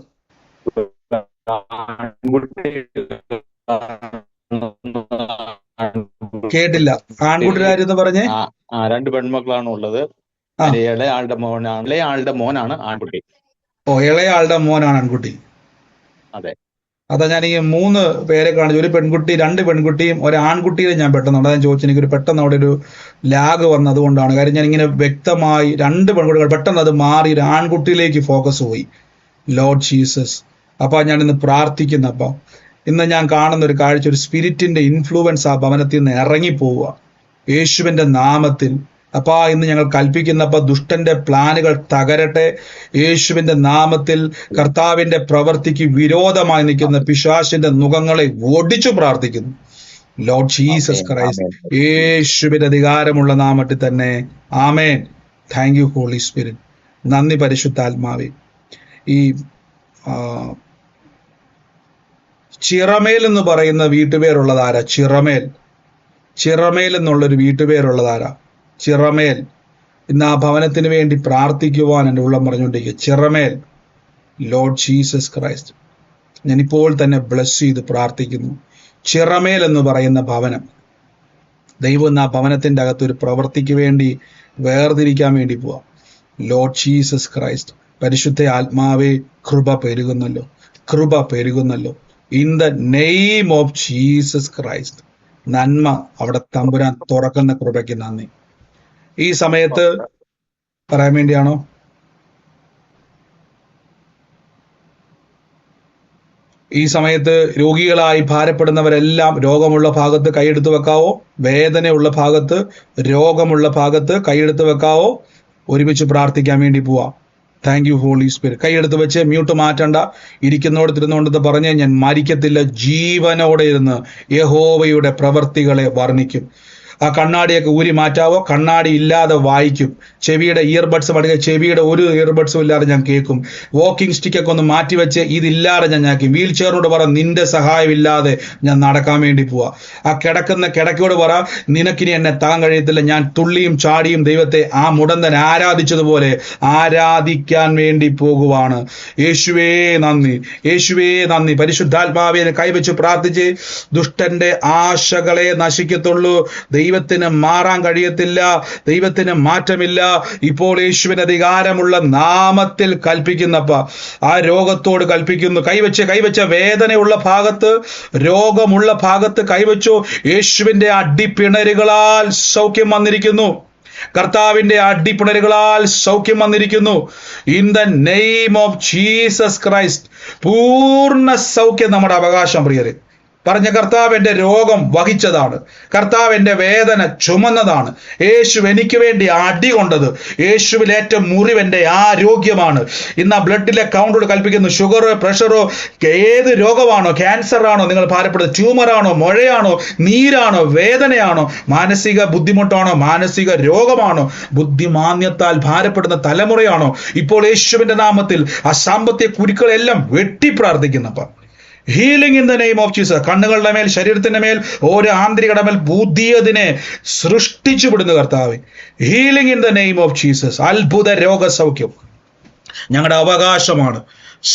കേട്ടില്ല, ആൺകുട്ടികാരെന്ന് പറഞ്ഞേ. രണ്ട് പെൺമക്കളാണ് ഉള്ളത്. ഇളയാളുടെ മോനാണ് ആൺകുട്ടി. ഓ, ഇളയാളുടെ മോനാണ് ആൺകുട്ടി. അതെ. അതാ ഞാൻ ഈ 3 പേരെ കാണിച്ചു. ഒരു പെൺകുട്ടി, 2 പെൺകുട്ടിയും ഒരു ആൺകുട്ടിയെ ഞാൻ പെട്ടെന്ന് ഞാൻ ചോദിച്ചു. എനിക്കൊരു പെട്ടെന്ന് അവിടെ ഒരു ലാഗ് വന്നതുകൊണ്ടാണ്. കാര്യം ഞാൻ ഇങ്ങനെ വ്യക്തമായി 2 പെൺകുട്ടികൾ പെട്ടെന്ന് അത് മാറി ഒരു ആൺകുട്ടിയിലേക്ക് ഫോക്കസ് പോയി. ലോർഡ് ജീസസ്, അപ്പൊ ഞാൻ ഇന്ന് പ്രാർത്ഥിക്കുന്നപ്പ ഇന്ന് ഞാൻ കാണുന്ന ഒരു കാഴ്ച, ഒരു സ്പിരിറ്റിന്റെ ഇൻഫ്ലുവൻസ് ആ ഭവനത്തിൽ നിന്ന് ഇറങ്ങിപ്പോവുക യേശുവിന്റെ നാമത്തിൽ. അപ്പാ ഇന്ന് ഞങ്ങൾ കൽപ്പിക്കുന്നപ്പ ദുഷ്ടന്റെ പ്ലാനുകൾ തകരട്ടെ യേശുവിന്റെ നാമത്തിൽ. കർത്താവിന്റെ പ്രവൃത്തിക്ക് വിരോധമായി നിൽക്കുന്ന പിശാചിന്റെ നുകങ്ങളെ ഒടിച്ചു പ്രാർത്ഥിക്കുന്നു. ലോർഡ് ജീസസ് ക്രൈസ്റ്റ്, യേശുവിന്റെ അധികാരമുള്ള നാമത്തിൽ തന്നെ. ആമേൻ. Thank you holy spirit. നന്ദി പരിശുദ്ധാത്മാവേ. ഈ ചിറമേൽ എന്ന് പറയുന്ന വീട്ടുപേരുള്ളതാരാ? ചിറമേൽ എന്നുള്ളൊരു വീട്ടുപേരുള്ളതാരാ? ചിറമേൽ. ഇന്ന് ആ ഭവനത്തിന് വേണ്ടി പ്രാർത്ഥിക്കുവാൻ എൻ്റെ ഉള്ളം പറഞ്ഞുകൊണ്ടിരിക്കുക. ചിറമേൽ. ലോർഡ് ജീസസ് ക്രൈസ്റ്റ്, ഞാനിപ്പോൾ തന്നെ ബ്ലസ് ചെയ്ത് പ്രാർത്ഥിക്കുന്നു. ചിറമേൽ എന്ന് പറയുന്ന ഭവനം, ദൈവം ഇന്ന് ആ ഭവനത്തിന്റെ അകത്ത് ഒരു പ്രവൃത്തിക്ക് വേണ്ടി വേർതിരിക്കാൻ വേണ്ടി പോവാം. ലോർഡ് ജീസസ് ക്രൈസ്റ്റ്, പരിശുദ്ധ ആത്മാവേ, കൃപ പെരുകുന്നല്ലോ, കൃപ പെരുകുന്നല്ലോ. In the name of Jesus Christ, നന്മ അവിടെ തമ്പുരാൻ തുറക്കുന്ന കൃപയ്ക്ക് നന്ദി. ഈ സമയത്ത് പറയാൻ വേണ്ടിയാണോ? ഈ സമയത്ത് രോഗികളായി ഭാരപ്പെടുന്നവരെല്ലാം രോഗമുള്ള ഭാഗത്ത് കൈയെടുത്ത് വെക്കാവോ? വേദനയുള്ള ഭാഗത്ത്, രോഗമുള്ള ഭാഗത്ത് കൈയെടുത്ത് വെക്കാവോ? ഒരുമിച്ച് പ്രാർത്ഥിക്കാൻ വേണ്ടി പോവാം. Thank you holy Spirit. കൈയെടുത്ത് വെച്ച് മ്യൂട്ട് മാറ്റണ്ട. ഇരിക്കുന്നോടത്തിരുന്നോണ്ടത് പറഞ്ഞ് ഞാൻ മരിക്കത്തില്ല, ജീവനോടെ ഇരുന്ന് യഹോവയുടെ പ്രവൃത്തികളെ വർണ്ണിക്കും. ആ കണ്ണാടിയൊക്കെ ഊരി മാറ്റാവോ? കണ്ണാടി ഇല്ലാതെ വായിക്കും. ചെവിയുടെ ഇയർബഡ്സ് മടങ്ങി, ചെവിയുടെ ഒരു ഇയർബഡ്സും ഇല്ലാതെ ഞാൻ കേൾക്കും. വാക്കിംഗ് സ്റ്റിക്കൊക്കെ ഒന്ന് മാറ്റി വെച്ച് ഇതില്ലാതെ ഞാൻ കേൾക്കും. വീൽ ചെയറിനോട് പറ, നിന്റെ സഹായമില്ലാതെ ഞാൻ നടക്കാൻ വേണ്ടി പോവാ. ആ കിടക്കുന്ന കിടക്കയോട് പറ, നിനക്കിനി എന്നെ താൻ കഴിയത്തില്ല, ഞാൻ തുള്ളിയും ചാടിയും ദൈവത്തെ ആ മുടന്തൻ ആരാധിച്ചതുപോലെ ആരാധിക്കാൻ വേണ്ടി പോകുവാണ്. യേശുവേ നന്ദി, യേശുവേ നന്ദി. പരിശുദ്ധാത്മാവേ കൈവച്ച് പ്രാർത്ഥിച്ച്. ദുഷ്ടന്റെ ആശകളെ നശിക്കത്തുള്ളൂ, ദൈവത്തിന് മാറാൻ കഴിയത്തില്ല, ദൈവത്തിന് മാറ്റമില്ല. ഇപ്പോൾ യേശുവിന്റെ അധികാരമുള്ള നാമത്തിൽ കൽപ്പിക്കുന്നപ്പ ആ രോഗത്തോട് കൽപ്പിക്കുന്നു. കൈവച്ച വേദനയുള്ള ഭാഗത്ത്, രോഗമുള്ള ഭാഗത്ത് കൈവച്ചു. യേശുവിന്റെ അടിപ്പിണരുകളാൽ സൗഖ്യം വന്നിരിക്കുന്നു. കർത്താവിന്റെ അടിപ്പിണരുകളാൽ സൗഖ്യം വന്നിരിക്കുന്നു. In the name of Jesus Christ, പൂർണ്ണ സൗഖ്യം നമ്മുടെ അവകാശം. പ്രിയരെ പറഞ്ഞ, കർത്താവ് എന്റെ രോഗം വഹിച്ചതാണ്, കർത്താവ് എന്റെ വേദന ചുമന്നതാണ്, യേശു എനിക്ക് വേണ്ടി അടി കൊണ്ടത്, യേശുവിലേറ്റ മുറിവെന്റെ ആരോഗ്യമാണ്. ഇന്ന് ആ ബ്ലഡിലെ കൗണ്ടോട് കൽപ്പിക്കുന്നു. ഷുഗറോ പ്രഷറോ ഏത് രോഗമാണോ, ക്യാൻസർ ആണോ നിങ്ങൾ ഭാരപ്പെടുന്നത്, ട്യൂമറാണോ, മുഴയാണോ, നീരാണോ, വേദനയാണോ, മാനസിക ബുദ്ധിമുട്ടാണോ, മാനസിക രോഗമാണോ, ബുദ്ധിമാന്യത്താൽ ഭാരപ്പെടുന്ന തലമുറയാണോ, ഇപ്പോൾ യേശുവിന്റെ നാമത്തിൽ ആ സാമ്പത്തിക കുരുക്കളെല്ലാം വെട്ടി പ്രാർത്ഥിക്കുന്നപ്പ healing in the name of Jesus. കണ്ണുകളുടെ മേൽ, ശരീരത്തിന്റെ മേൽ, ഓരോ ആന്തരികയുടെ മേൽ പുതിയതിനെ സൃഷ്ടിച്ചു വിടുന്നു കർത്താവേ. Healing in the name of Jesus. അത്ഭുത രോഗസൗഖ്യം ഞങ്ങളുടെ അവകാശമാണ്.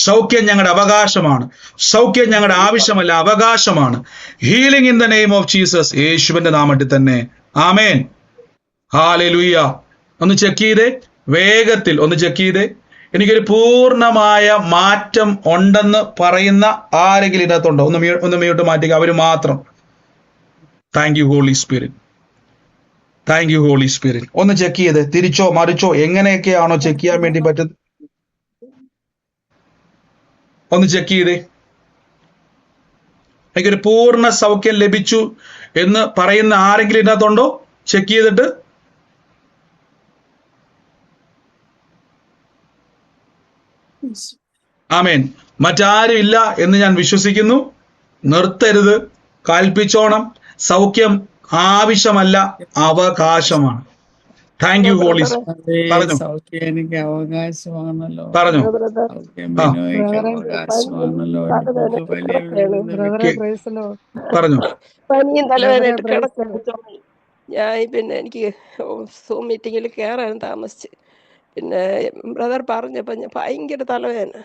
സൗഖ്യം ഞങ്ങളുടെ അവകാശമാണ്. സൗഖ്യം ഞങ്ങളുടെ ആവശ്യമല്ല, അവകാശമാണ്. Healing in the name of Jesus. യേശുവിന്റെ നാമത്തിൽ തന്നെ. ആമേൻ. ഹല്ലേലൂയ. ഒന്ന് ചെക്ക് ചെയ്തേ, വേഗത്തിൽ ഒന്ന് ചെക്ക് ചെയ്തേ. എനിക്കൊരു പൂർണ്ണമായ മാറ്റം ഉണ്ടെന്ന് പറയുന്ന ആരെങ്കിലും ഇതിനകത്തുണ്ടോ? ഒന്ന് മ്യൂട്ട് മാറ്റിക്ക, അവര് മാത്രം. Thank you holy spirit. Thank you holy spirit. ഒന്ന് ചെക്ക് ചെയ്തേ, തിരിച്ചോ മറിച്ചോ എങ്ങനെയൊക്കെയാണോ ചെക്ക് ചെയ്യാൻ വേണ്ടി പറ്റുന്നത് ഒന്ന് ചെക്ക് ചെയ്തേ. എനിക്കൊരു പൂർണ്ണ സൗഖ്യം ലഭിച്ചു എന്ന് പറയുന്ന ആരെങ്കിലും ഇതിനകത്തുണ്ടോ? ചെക്ക് ചെയ്തിട്ട്. ആമേൻ. മറ്റാരും ഇല്ല എന്ന് ഞാൻ വിശ്വസിക്കുന്നു. നിർത്തരുത്, കൽപ്പിച്ചോണം. സൗഖ്യം ആവശ്യമല്ല, അവകാശമാണ്. Thank you holy. പറഞ്ഞു എനിക്ക് അവകാശമാണല്ലോ. പറഞ്ഞു പറഞ്ഞു പനിയും തലവേദനയായിട്ട് കിടക്കുന്നു. ഞാൻ പിന്നെ എനിക്ക് സൂം മീറ്റിങ്ങിൽ കയറാൻ താമസിച്ച്. പിന്നെ ബ്രദർ പറഞ്ഞപ്പോൾ ഞാൻ ഭയങ്കര തലവേദന.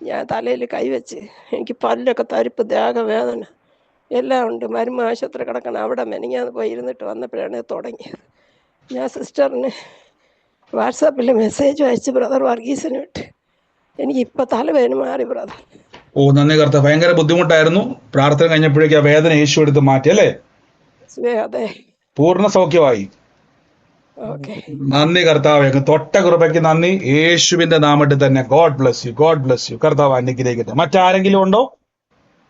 ഞാൻ തലയിൽ കൈവച്ച് എനിക്ക് പല്ലൊക്കെ തരിപ്പ്, ദേഹവേദന എല്ലാം ഉണ്ട്. മരുമ ആശുപത്രി കിടക്കണം. അവിടെ മെനങ്ങാതെ പോയി ഇരുന്നിട്ട് വന്നപ്പോഴാണ് തുടങ്ങിയത്. ഞാൻ സിസ്റ്ററിന് വാട്സാപ്പിൽ മെസ്സേജ് അയച്ച് ബ്രദർ വർഗീസിന് വിട്ട്. എനിക്കിപ്പോൾ തലവേദന മാറി ബ്രദർ. ഓ നന്ദി കർത്താവേ. ഭയങ്കര ബുദ്ധിമുട്ടായിരുന്നു. പ്രാർത്ഥന കഴിഞ്ഞപ്പോഴേക്കും ആ വേദന യേശു എടുത്ത് മാറ്റി അല്ലേ? അതെ, പൂർണ്ണ സൗഖ്യമായി. നന്ദി കർത്താവേ. തൊട്ട കൃപയ്ക്ക് നന്ദി. യേശുവിന്റെ നാമത്തിൽ തന്നെ. God bless U, God bless U. കർത്താവ് അനുഗ്രഹിക്കട്ടെ. മറ്റാരെങ്കിലും ഉണ്ടോ?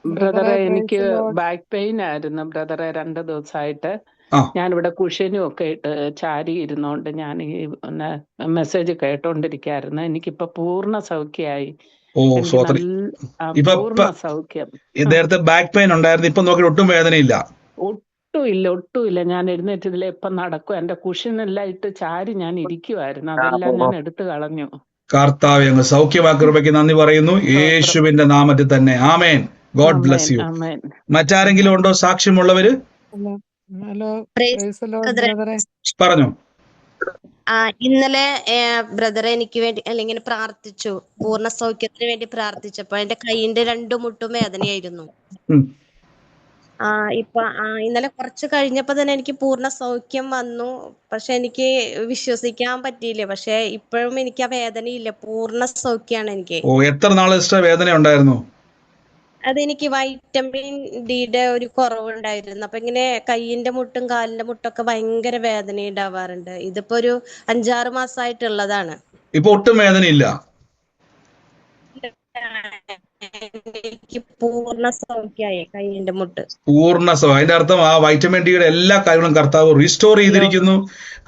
ബ്രദറെ, എനിക്ക് ബാക്ക് പെയിൻ ആയിരുന്നു ബ്രദറെ 2 ദിവസമായിട്ട്. ഞാനിവിടെ കുഷ്യനും ഒക്കെ ഇട്ട് ചാരി ഇരുന്നോണ്ട് ഞാൻ ഈ മെസ്സേജ് കേട്ടോണ്ടിരിക്കായിരുന്നു. എനിക്കിപ്പോ പൂർണ്ണ സൗഖ്യമായി. പൂർണ്ണ സൗഖ്യം. നേരത്തെ ബാക്ക് പെയിൻ ഉണ്ടായിരുന്നു, ഇപ്പൊ നോക്കി ഒട്ടും വേദനയില്ല. ഒട്ടുമില്ല. ഞാൻ എഴുന്നേറ്റതിൽ ഇപ്പൊ നടക്കും. എന്റെ കുഷ്യനെല്ലാം ഇട്ട് ചാരി ഞാൻ ഇരിക്കുവായിരുന്നു. അതെല്ലാം ഞാൻ എടുത്തു കളഞ്ഞു. കർത്താവേ അങ്ങ് സൗഖ്യമാക്കി നന്ദി പറയുന്നു, യേശുവിന്റെ നാമത്തിൽ തന്നെ. ആമേൻ. God bless you. മറ്റാരെങ്കിലും ഉണ്ടോ സാക്ഷ്യമുള്ളവര്? പറഞ്ഞു. ഇന്നലെ ബ്രദറെ എനിക്ക് വേണ്ടി അല്ലെങ്കിൽ പ്രാർത്ഥിച്ചു, പൂർണ്ണ സൗഖ്യത്തിന് വേണ്ടി പ്രാർത്ഥിച്ചപ്പോ എന്റെ കൈയിന്റെ 2 മുട്ടും വേദനയായിരുന്നു. ഇപ്പൊ ഇന്നലെ കുറച്ച് കഴിഞ്ഞപ്പോ തന്നെ എനിക്ക് പൂർണ്ണ സൗഖ്യം വന്നു. പക്ഷെ എനിക്ക് വിശ്വസിക്കാൻ പറ്റിയില്ല. പക്ഷെ ഇപ്പോഴും എനിക്ക് ആ വേദനയില്ല, പൂർണ്ണ സൗഖ്യമാണ് എനിക്ക്. എത്ര നാള് വേദന ഉണ്ടായിരുന്നു? അതെനിക്ക് വൈറ്റമിൻ ഡിയുടെ ഒരു കുറവുണ്ടായിരുന്നു. അപ്പൊ ഇങ്ങനെ കൈയിന്റെ മുട്ടും കാലിന്റെ മുട്ടൊക്കെ ഭയങ്കര വേദന ഉണ്ടാവാറുണ്ട്. ഇതിപ്പോ ഒരു 5-6 മാസമായിട്ടുള്ളതാണ്. ഇപ്പൊ ഒട്ടും വേദനയില്ല. എനിക്ക് പൂർണ്ണ സൗഖ്യമായി കൈയിന്റെ മുട്ട്. പൂർണ്ണ സൗഖ്യം. അതിന്റെ അർത്ഥം ആ വൈറ്റമിൻ ഡിയുടെ എല്ലാ കാര്യങ്ങളും കർത്താവ് റീസ്റ്റോർ ചെയ്തിരിക്കുന്നു,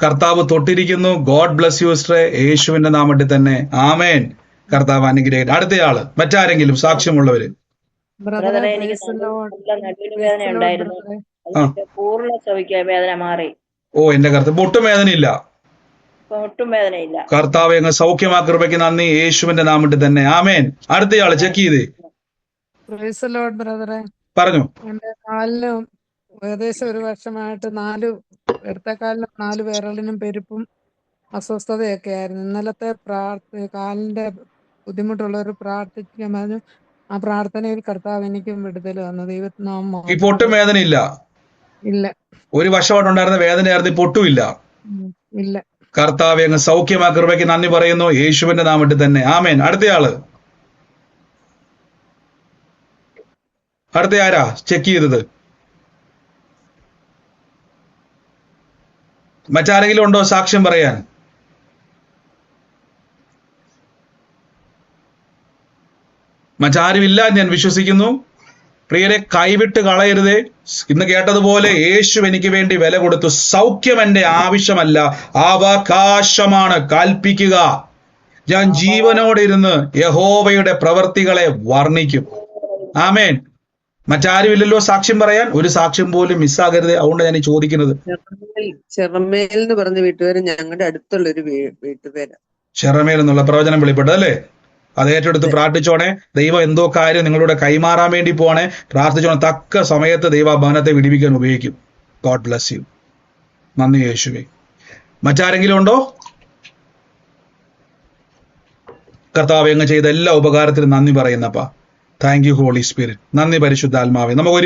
കർത്താവ് തൊട്ടിരിക്കുന്നു. ഗോഡ് ബ്ലസ് യു സിസ്റ്ററെ, യേശുവിന്റെ നാമത്തിൽ തന്നെ. ആമേൻ. കർത്താവ് അനുഗ്രഹിക്കട്ടെ. അടുത്തയാള് മറ്റാരെങ്കിലും സാക്ഷ്യമുള്ളവര്? എനിക്ക് നടുവേദന ഉണ്ടായിരുന്നു, പൂർണ്ണ സൗഖ്യ വേദന മാറി. ഓ എന്റെ കർത്താവ്, ഒട്ടും വേദനയില്ല. ഒട്ടും വേദനയില്ല. കർത്താവെ അങ്ങ് സൗഖ്യമാക്കി കൃപയ്ക്ക് നന്ദി, യേശുവിന്റെ നാമത്തിൽ തന്നെ. ആമേൻ. അടുത്തയാള് ചെക്ക് ചെയ്തേ. പറഞ്ഞു. എന്റെ കാലിന് ഏകദേശം 1 വർഷമായിട്ട് ഇടത്തേക്കാലിനും 4 വിരലിനും പെരുപ്പും അസ്വസ്ഥതയൊക്കെ ആയിരുന്നു. ഇന്നലത്തെ കാലിന്റെ ബുദ്ധിമുട്ടുള്ളവർ പ്രാർത്ഥിക്കാൻ പറഞ്ഞു. ആ പ്രാർത്ഥനയിൽ കർത്താവ് എനിക്കും വിടുതൽ വന്നു. ദൈവത്തിനാമം. ഇപ്പൊ ഒട്ടും വേദനയില്ല. ഇല്ല. 1 വർഷമായിട്ടുണ്ടായിരുന്ന വേദനയായിരുന്നു, ഇപ്പൊ ഒട്ടും ഇല്ല. ഇല്ല. കർത്താവെ അങ്ങ് സൗഖ്യമാക്കി കൃപയ്ക്ക് നന്ദി പറയുന്നു, യേശുവിന്റെ നാമത്തിൽ തന്നെ. ആമേൻ. അടുത്തയാള് ആരാ ചെക്ക് ചെയ്തത്? മറ്റാരെങ്കിലും ഉണ്ടോ സാക്ഷ്യം പറയാൻ? മറ്റാരുമില്ല ഞാൻ വിശ്വസിക്കുന്നു. പ്രിയരെ, കൈവിട്ട് കളയരുതേ. ഇന്ന് കേട്ടതുപോലെ യേശു എനിക്ക് വേണ്ടി വില കൊടുത്തു. സൗഖ്യം എന്റെ ആവശ്യമല്ല, അവകാശമാണ്. കൽപ്പിക്കുക. ഞാൻ ജീവനോടെ ഇരുന്ന് യഹോവയുടെ പ്രവർത്തികളെ വർണ്ണിക്കും. ആമേൻ. മറ്റാരുമില്ലല്ലോ സാക്ഷ്യം പറയാൻ? ഒരു സാക്ഷ്യം പോലും മിസ്സാകരുത്. അതുകൊണ്ട് ഞാൻ ചോദിക്കുന്നത്. ചെറമേൽ എന്ന് പറഞ്ഞ വീട്ടുപേര് ഞങ്ങളുടെ അടുത്തുള്ളൊരു വീട്ടുപേര്. ചെറമേൽ എന്നുള്ള പ്രവചനം വെളിപ്പെട്ടത് അല്ലേ? അത് ഏറ്റെടുത്ത് പ്രാർത്ഥിച്ചോണേ. ദൈവം എന്തോ കാര്യം നിങ്ങളുടെ കൈമാറാൻ വേണ്ടി പോണേ. പ്രാർത്ഥിച്ചോണേ. തക്ക സമയത്ത് ദൈവ ഭവനത്തെ വിടിവിക്കാൻ ഉപയോഗിക്കും. God bless U. നന്ദി യേശുവേ. മറ്റാരെങ്കിലും ഉണ്ടോ? കർത്താവ് അങ്ങ് ചെയ്ത എല്ലാ ഉപകാരത്തിനും നന്ദി പറയുന്നപ്പാ. Thank you holy spirit. നന്ദി പരിശുദ്ധാത്മാവേ. നമുക്ക്